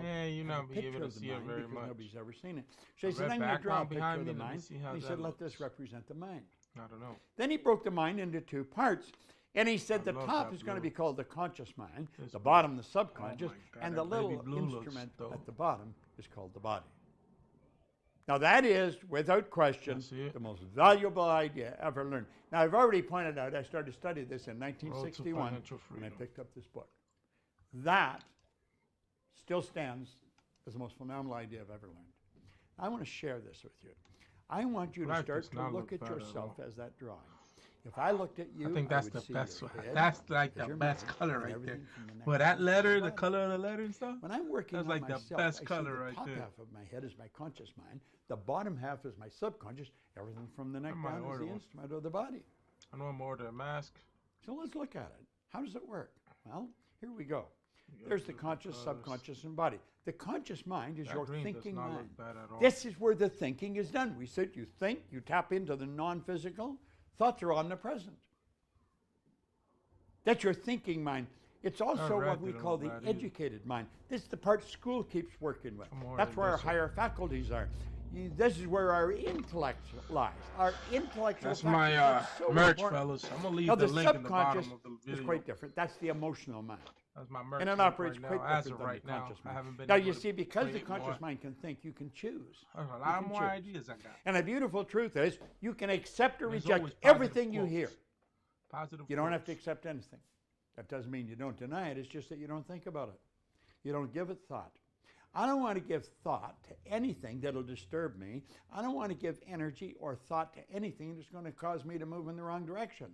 picture of the mind because nobody's ever seen it. So he said, I'm going to draw a picture of the mind. And he said, let this represent the mind. I don't know. Then he broke the mind into two parts. And he said the top is going to be called the conscious mind, the bottom the subconscious, and the little instrument at the bottom is called the body. Now that is, without question, the most valuable idea ever learned. Now I've already pointed out, I started to study this in 1961 when I picked up this book. That still stands as the most phenomenal idea I've ever learned. I want to share this with you. I want you to start to look at yourself as that drawing. If I looked at you, I think that's the best one. That's like the best color right there. Well, that letter, the color of the letter and stuff. When I'm working on like myself, the best color the right top there. half of my head is my conscious mind. The bottom half is my subconscious. Everything from the neck down is the instrument of the body. I know I'm order a mask. So let's look at it. How does it work? Well, here we go. There's the conscious, subconscious, and body. The conscious mind is your thinking mind. This is where the thinking is done. We said you think, you tap into the non-physical. Thoughts are omnipresent. That's your thinking mind. It's also what we call the educated mind. This is the part school keeps working with. That's where our higher faculties are. This is where our intellect lies. Our intellectual That's function. my That's so merch, important. fellas. I'm gonna leave Now, the the link in the subconscious bottom of the is video. quite different. That's the emotional mind. That's my merch. And it link operates right quite now. As different of than right the now, conscious I mind. haven't been Now, able you to see, because the create conscious more. mind can think, you can choose. There's a You lot can more choose. ideas I got. And the beautiful truth is, you can accept or There's reject always positive everything you quotes. hear. Positive. You don't have to quotes. accept anything. That doesn't mean you don't deny it. It's just that you don't think about it. You don't give it thought. I don't want to give thought to anything that'll disturb me. I don't want to give energy or thought to anything that's going to cause me to move in the wrong direction.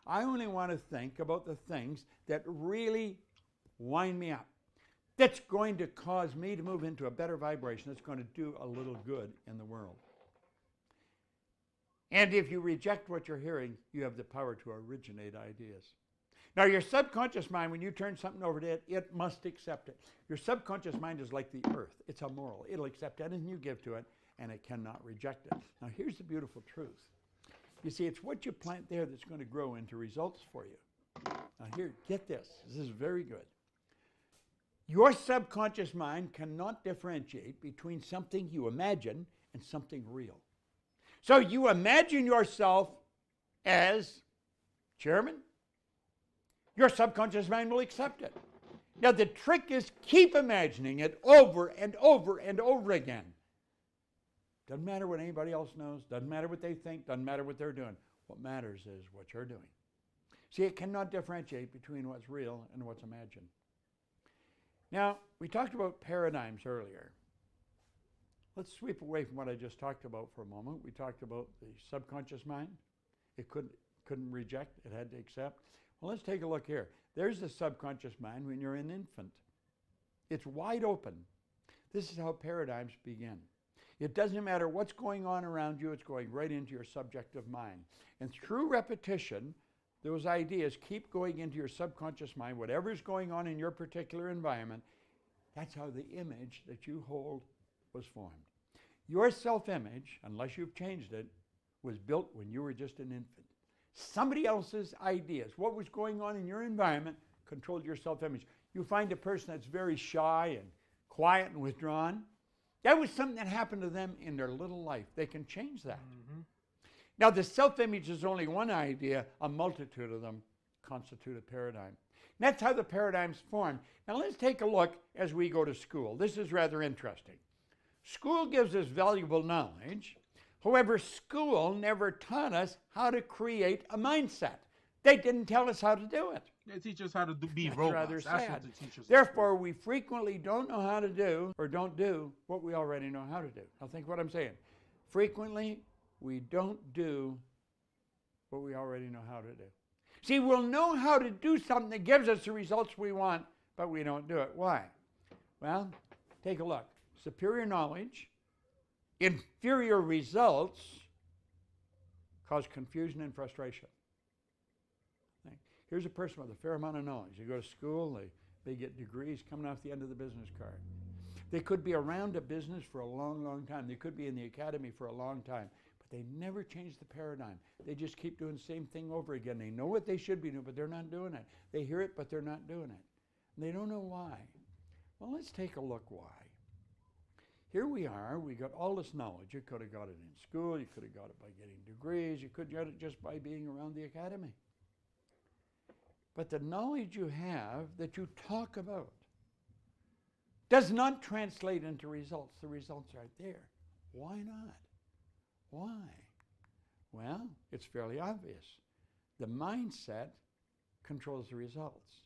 I only want to think about the things that really wind me up, that's going to cause me to move into a better vibration, that's going to do a little good in the world. And if you reject what you're hearing, you have the power to originate ideas. Now, your subconscious mind, when you turn something over to it, it must accept it. Your subconscious mind is like the earth. It's immoral. It'll accept anything you give to it, and it cannot reject it. Now, here's the beautiful truth. You see, it's what you plant there that's going to grow into results for you. Now, here, get this. This is very good. Your subconscious mind cannot differentiate between something you imagine and something real. So you imagine yourself as chairman, your subconscious mind will accept it. Now, the trick is keep imagining it over and over and over again. Doesn't matter what anybody else knows, doesn't matter what they think, doesn't matter what they're doing. What matters is what you're doing. See, it cannot differentiate between what's real and what's imagined. Now, we talked about paradigms earlier. Let's sweep away from what I just talked about for a moment. We talked about the subconscious mind. It couldn't reject, it had to accept. Well, let's take a look here. There's the subconscious mind when you're an infant. It's wide open. This is how paradigms begin. It doesn't matter what's going on around you, it's going right into your subjective mind. And through repetition, those ideas keep going into your subconscious mind. Whatever's going on in your particular environment, that's how the image that you hold was formed. Your self-image, unless you've changed it, was built when you were just an infant. Somebody else's ideas, what was going on in your environment, controlled your self-image. You find a person that's very shy and quiet and withdrawn. That was something that happened to them in their little life. They can change that. Mm-hmm. Now, the self-image is only one idea. A multitude of them constitute a paradigm. And that's how the paradigms form. Now, let's take a look as we go to school. This is rather interesting. School gives us valuable knowledge. However, school never taught us how to create a mindset. They didn't tell us how to do it. They teach us how to be That's robots. rather That's sad. what the teachers. Therefore, we frequently don't know how to do or don't do what we already know how to do. Now think what I'm saying. Frequently, we don't do what we already know how to do. See, we'll know how to do something that gives us the results we want, but we don't do it. Why? Well, take a look. Superior knowledge, inferior results cause confusion and frustration. Here's a person with a fair amount of knowledge. They go to school, they get degrees coming off the end of the business card. They could be around a business for a long, long time. They could be in the academy for a long time, but they never change the paradigm. They just keep doing the same thing over again. They know what they should be doing, but they're not doing it. They hear it, but they're not doing it. And they don't know why. Well, let's take a look why. Here we are. We got all this knowledge. You could have got it in school. You could have got it by getting degrees. You could get it just by being around the academy. But the knowledge you have that you talk about does not translate into results. The results aren't there. Why not? Why? Well, it's fairly obvious. The mindset controls the results.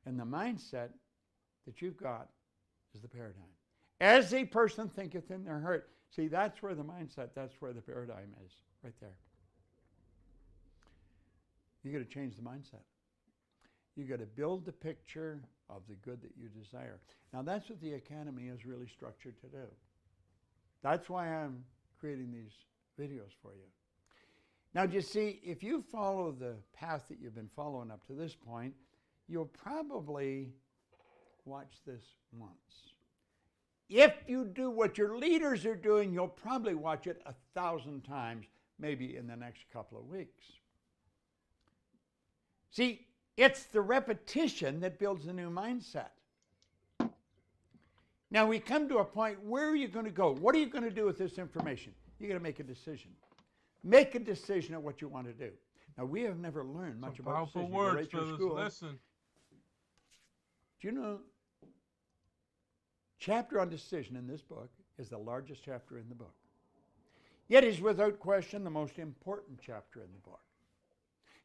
And the mindset that you've got is the paradigm. As a person thinketh in their heart. See, that's where the mindset, that's where the paradigm is, right there. You got to change the mindset. You got to build the picture of the good that you desire. Now, that's what the Academy is really structured to do. That's why I'm creating these videos for you. Now, do you see, if you follow the path that you've been following up to this point, you'll probably watch this once. If you do what your leaders are doing, you'll probably watch it 1,000 times, maybe in the next couple of weeks. See, it's the repetition that builds a new mindset. Now we come to a point, where are you going to go? What are you going to do with this information? You got to make a decision. Make a decision of what you want to do. Now we have never learned much Some about powerful decision. You go words, right through fellas. school. Listen. Do you know, chapter on decision in this book is the largest chapter in the book. Yet is without question the most important chapter in the book.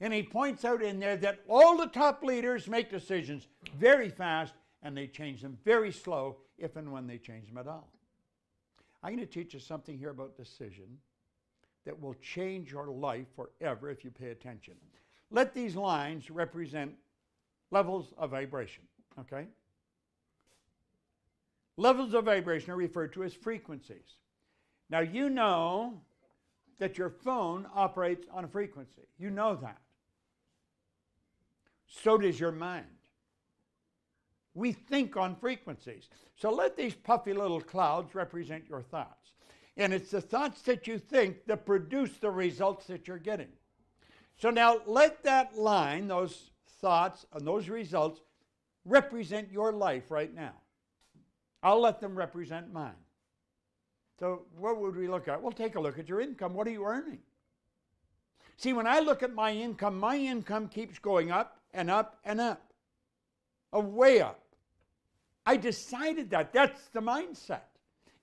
And he points out in there that all the top leaders make decisions very fast, and they change them very slow, if and when they change them at all. I'm going to teach you something here about decision that will change your life forever if you pay attention. Let these lines represent levels of vibration, okay? Levels of vibration are referred to as frequencies. Now you know that your phone operates on a frequency. You know that. So does your mind. We think on frequencies. So let these puffy little clouds represent your thoughts. And it's the thoughts that you think that produce the results that you're getting. So now let that line, those thoughts and those results, represent your life right now. I'll let them represent mine. So what would we look at? Well, take a look at your income. What are you earning? See, when I look at my income keeps going up and up and up. Way up. I decided that. That's the mindset.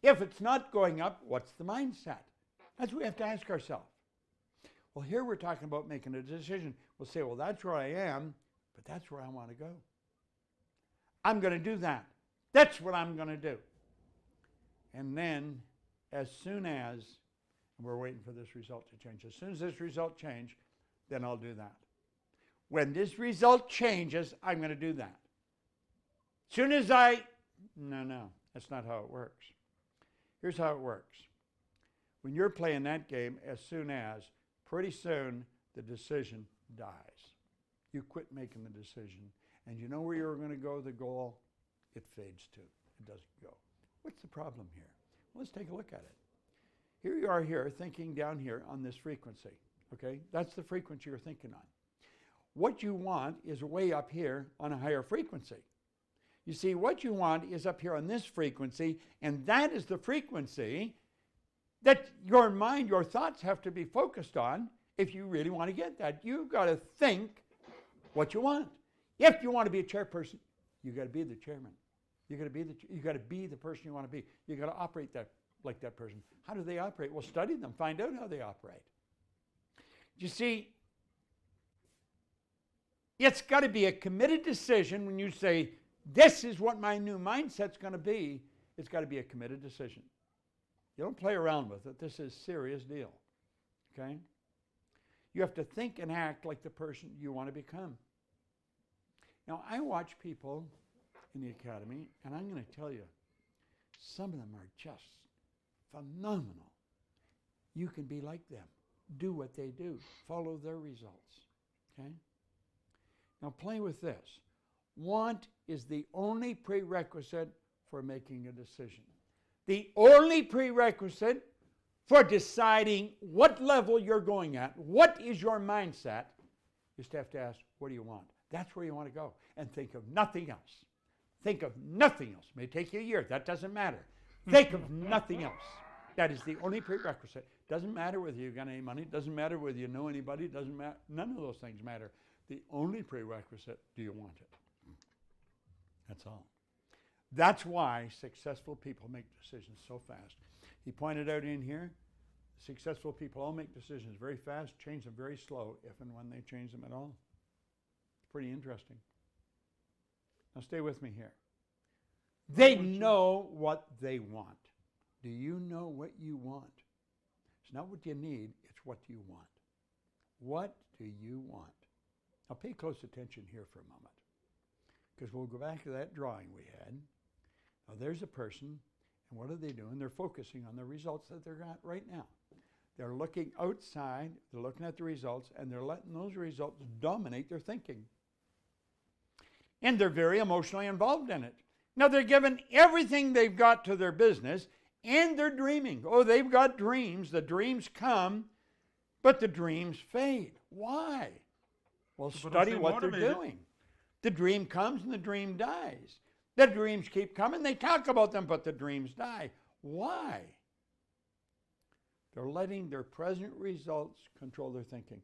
If it's not going up, what's the mindset? That's what we have to ask ourselves. Well, here we're talking about making a decision. We'll say, well, that's where I am, but that's where I want to go. I'm going to do that. That's what I'm going to do. And then, as soon as, and we're waiting for this result to change, as soon as this result changes, then I'll do that. When this result changes, I'm going to do that. As soon as no, that's not how it works. Here's how it works. When you're playing that game, as soon as, pretty soon, the decision dies. You quit making the decision. And you know where you're going to go, the goal? It fades too. It doesn't go. What's the problem here? Well, let's take a look at it. Here you are here, thinking down here on this frequency. Okay? That's the frequency you're thinking on. What you want is way up here on a higher frequency. You see, what you want is up here on this frequency, and that is the frequency that your mind, your thoughts have to be focused on if you really want to get that. You've got to think what you want. If you want to be a chairperson, you've got to be the chairman. You got to be the person you want to be. You got to operate that like that person. How do they operate? Well, study them. Find out how they operate. You see, it's got to be a committed decision when you say, this is what my new mindset's going to be. It's got to be a committed decision. You don't play around with it. This is a serious deal. Okay? You have to think and act like the person you want to become. Now, I watch people in the academy, and I'm going to tell you, some of them are just phenomenal. You can be like them. Do what they do. Follow their results. Okay? Now, play with this. Want is the only prerequisite for making a decision. The only prerequisite for deciding what level you're going at, what is your mindset, is to have to ask, what do you want? That's where you want to go. And think of nothing else. Think of nothing else. It may take you a year. That doesn't matter. Think of nothing else. That is the only prerequisite. Doesn't matter whether you've got any money. Doesn't matter whether you know anybody. Doesn't matter. None of those things matter. The only prerequisite, do you want it? That's all. That's why successful people make decisions so fast. He pointed out in here, successful people all make decisions very fast, change them very slow, if and when they change them at all. It's pretty interesting. Now stay with me here. They know what they want. Do you know what you want? It's not what you need, it's what you want. What do you want? Now pay close attention here for a moment, because we'll go back to that drawing we had. Now there's a person, and what are they doing? They're focusing on the results that they're got right now. They're looking outside, they're looking at the results, and they're letting those results dominate their thinking. And they're very emotionally involved in it. Now they're giving everything they've got to their business, and they're dreaming. Oh, they've got dreams. The dreams come, but the dreams fade. Why? Well, study what they're doing. The dream comes and the dream dies. The dreams keep coming. They talk about them, but the dreams die. Why? They're letting their present results control their thinking.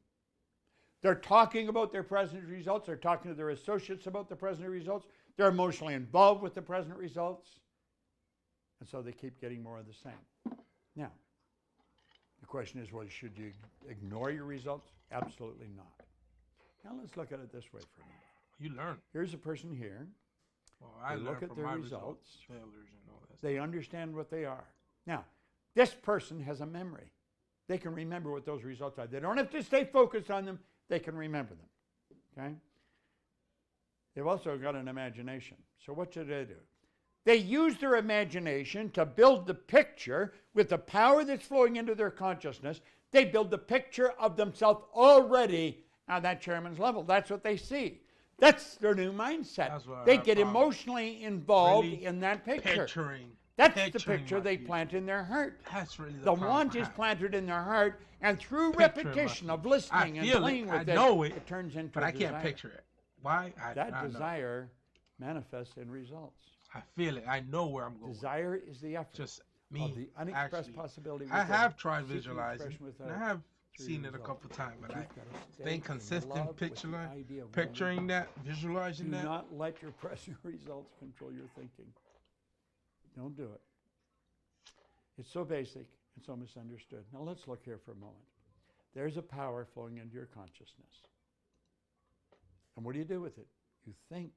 They're talking about their present results. They're talking to their associates about the present results. They're emotionally involved with the present results. And so they keep getting more of the same. Now, the question is, well, should you ignore your results? Absolutely not. Now let's look at it this way for a minute. You learn. Here's a person here. Well, I They look learned at from their my results. failures and all that. They understand what they are. Now, this person has a memory. They can remember what those results are. They don't have to stay focused on them. They can remember them. Okay? They've also got an imagination. So what should they do? They use their imagination to build the picture with the power that's flowing into their consciousness. They build the picture of themselves already on that chairman's level. That's what they see. That's their new mindset. They get emotionally involved really in that picture. Picturing. That's the picturing picture my they future. plant in their heart. That's really The problem want I is have. planted in their heart, and through Picturing repetition my of future. listening I and feel playing it. with I know it, it turns into but a I can't desire. picture it. Why? That I know. desire manifests in results. I feel it. I know where I'm going. Desire is the effort Just of me. the unexpressed Actually, possibility. I within, have tried seeking visualizing. expression without And I have through seen your it a results. couple times, but You've I gotta stay staying in consistent, love with the idea of what picturing you that, want. visualizing Do that. not let your present results control your thinking. Don't do it. It's so basic and so misunderstood. Now let's look here for a moment. There's a power flowing into your consciousness. And what do you do with it? You think.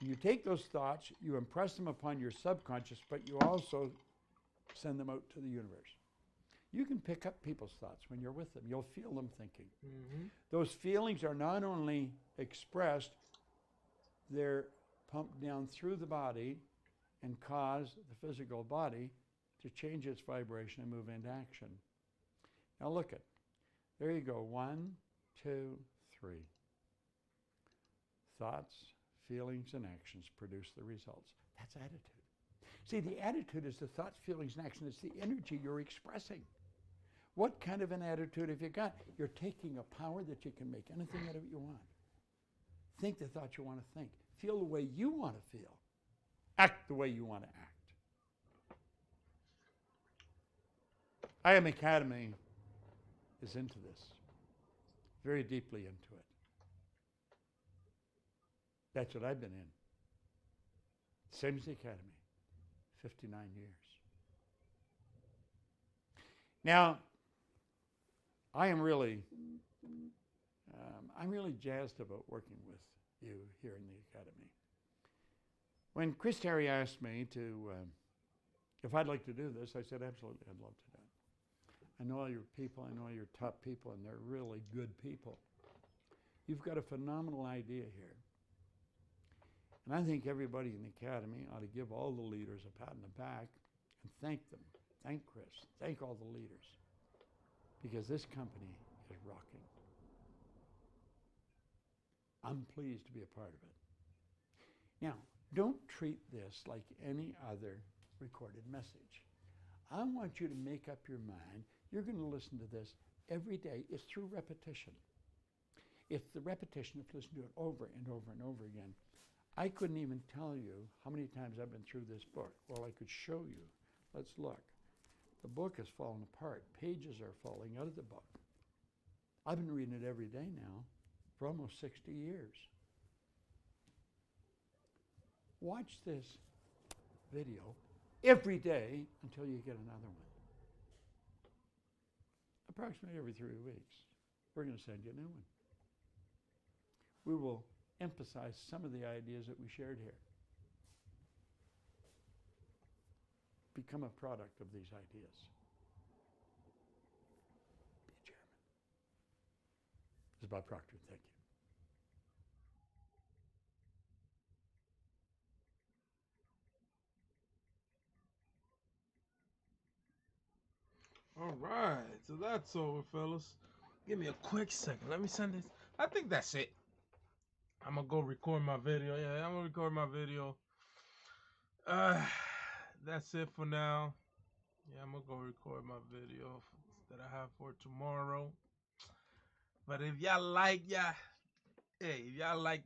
And you take those thoughts, you impress them upon your subconscious, but you also send them out to the universe. You can pick up people's thoughts when you're with them. You'll feel them thinking. Mm-hmm. Those feelings are not only expressed, they're pumped down through the body and cause the physical body to change its vibration and move into action. Now look at, there you go. 1, 2, 3. Thoughts, feelings, and actions produce the results. That's attitude. See, the attitude is the thoughts, feelings, and action. It's the energy you're expressing. What kind of an attitude have you got? You're taking a power that you can make anything out of it you want. Think the thoughts you want to think. Feel the way you want to feel. Act the way you want to act. I Am Academy is into this, very deeply into it. That's what I've been in. Same as the Academy, 59 years. Now, I'm really jazzed about working with you here in the Academy. When Chris Terry asked me to, if I'd like to do this, I said, absolutely, I'd love to do it. I know all your people, I know all your top people, and they're really good people. You've got a phenomenal idea here. And I think everybody in the Academy ought to give all the leaders a pat on the back and thank them. Thank Chris. Thank all the leaders. Because this company is rocking. I'm pleased to be a part of it. Now, don't treat this like any other recorded message. I want you to make up your mind. You're going to listen to this every day. It's through repetition. It's the repetition of listening to it over and over and over again. I couldn't even tell you how many times I've been through this book. Well, I could show you. Let's look. The book has fallen apart. Pages are falling out of the book. I've been reading it every day now for almost 60 years. Watch this video every day until you get another one. Approximately every 3 weeks, we're going to send you a new one. We will emphasize some of the ideas that we shared here. Become a product of these ideas. Be a chairman. This is Bob Proctor. Thank you. All right, so that's over, fellas. Give me a quick second. Let me send this. I think that's it. I'm gonna go record my video. Yeah, I'm gonna record my video. That's it for now. Yeah, I'm gonna go record my video that I have for tomorrow. But if y'all like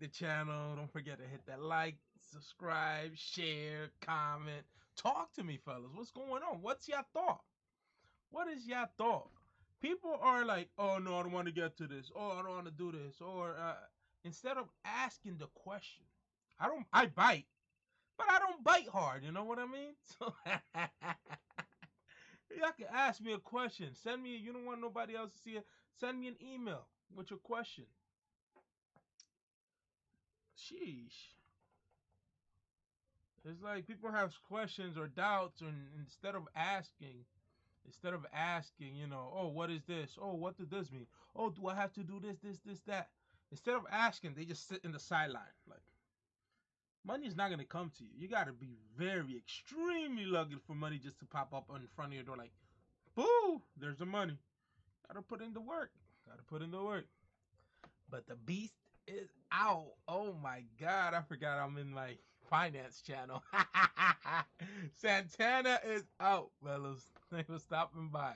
the channel, don't forget to hit that like, subscribe, share, comment. Talk to me, fellas. What's going on? What's your thought? What is your thought? People are like, oh no, I don't want to get to this. Oh, I don't want to do this. Or instead of asking the question, I bite, but I don't bite hard. You know what I mean? So y'all can ask me a question. Send me. You don't want nobody else to see it. Send me an email with your question. Sheesh. It's like people have questions or doubts, and instead of asking, oh, what is this? Oh, what does this mean? Oh, do I have to do this, that? Instead of asking, they just sit in the sideline. Like, money is not gonna come to you. You gotta be very, extremely lucky for money just to pop up in front of your door. Like, boo, there's the money. Gotta put in the work. Gotta put in the work. But the beast is out. Oh my God, I forgot I'm in my finance channel. Santana is out, fellas. Thanks for stopping by.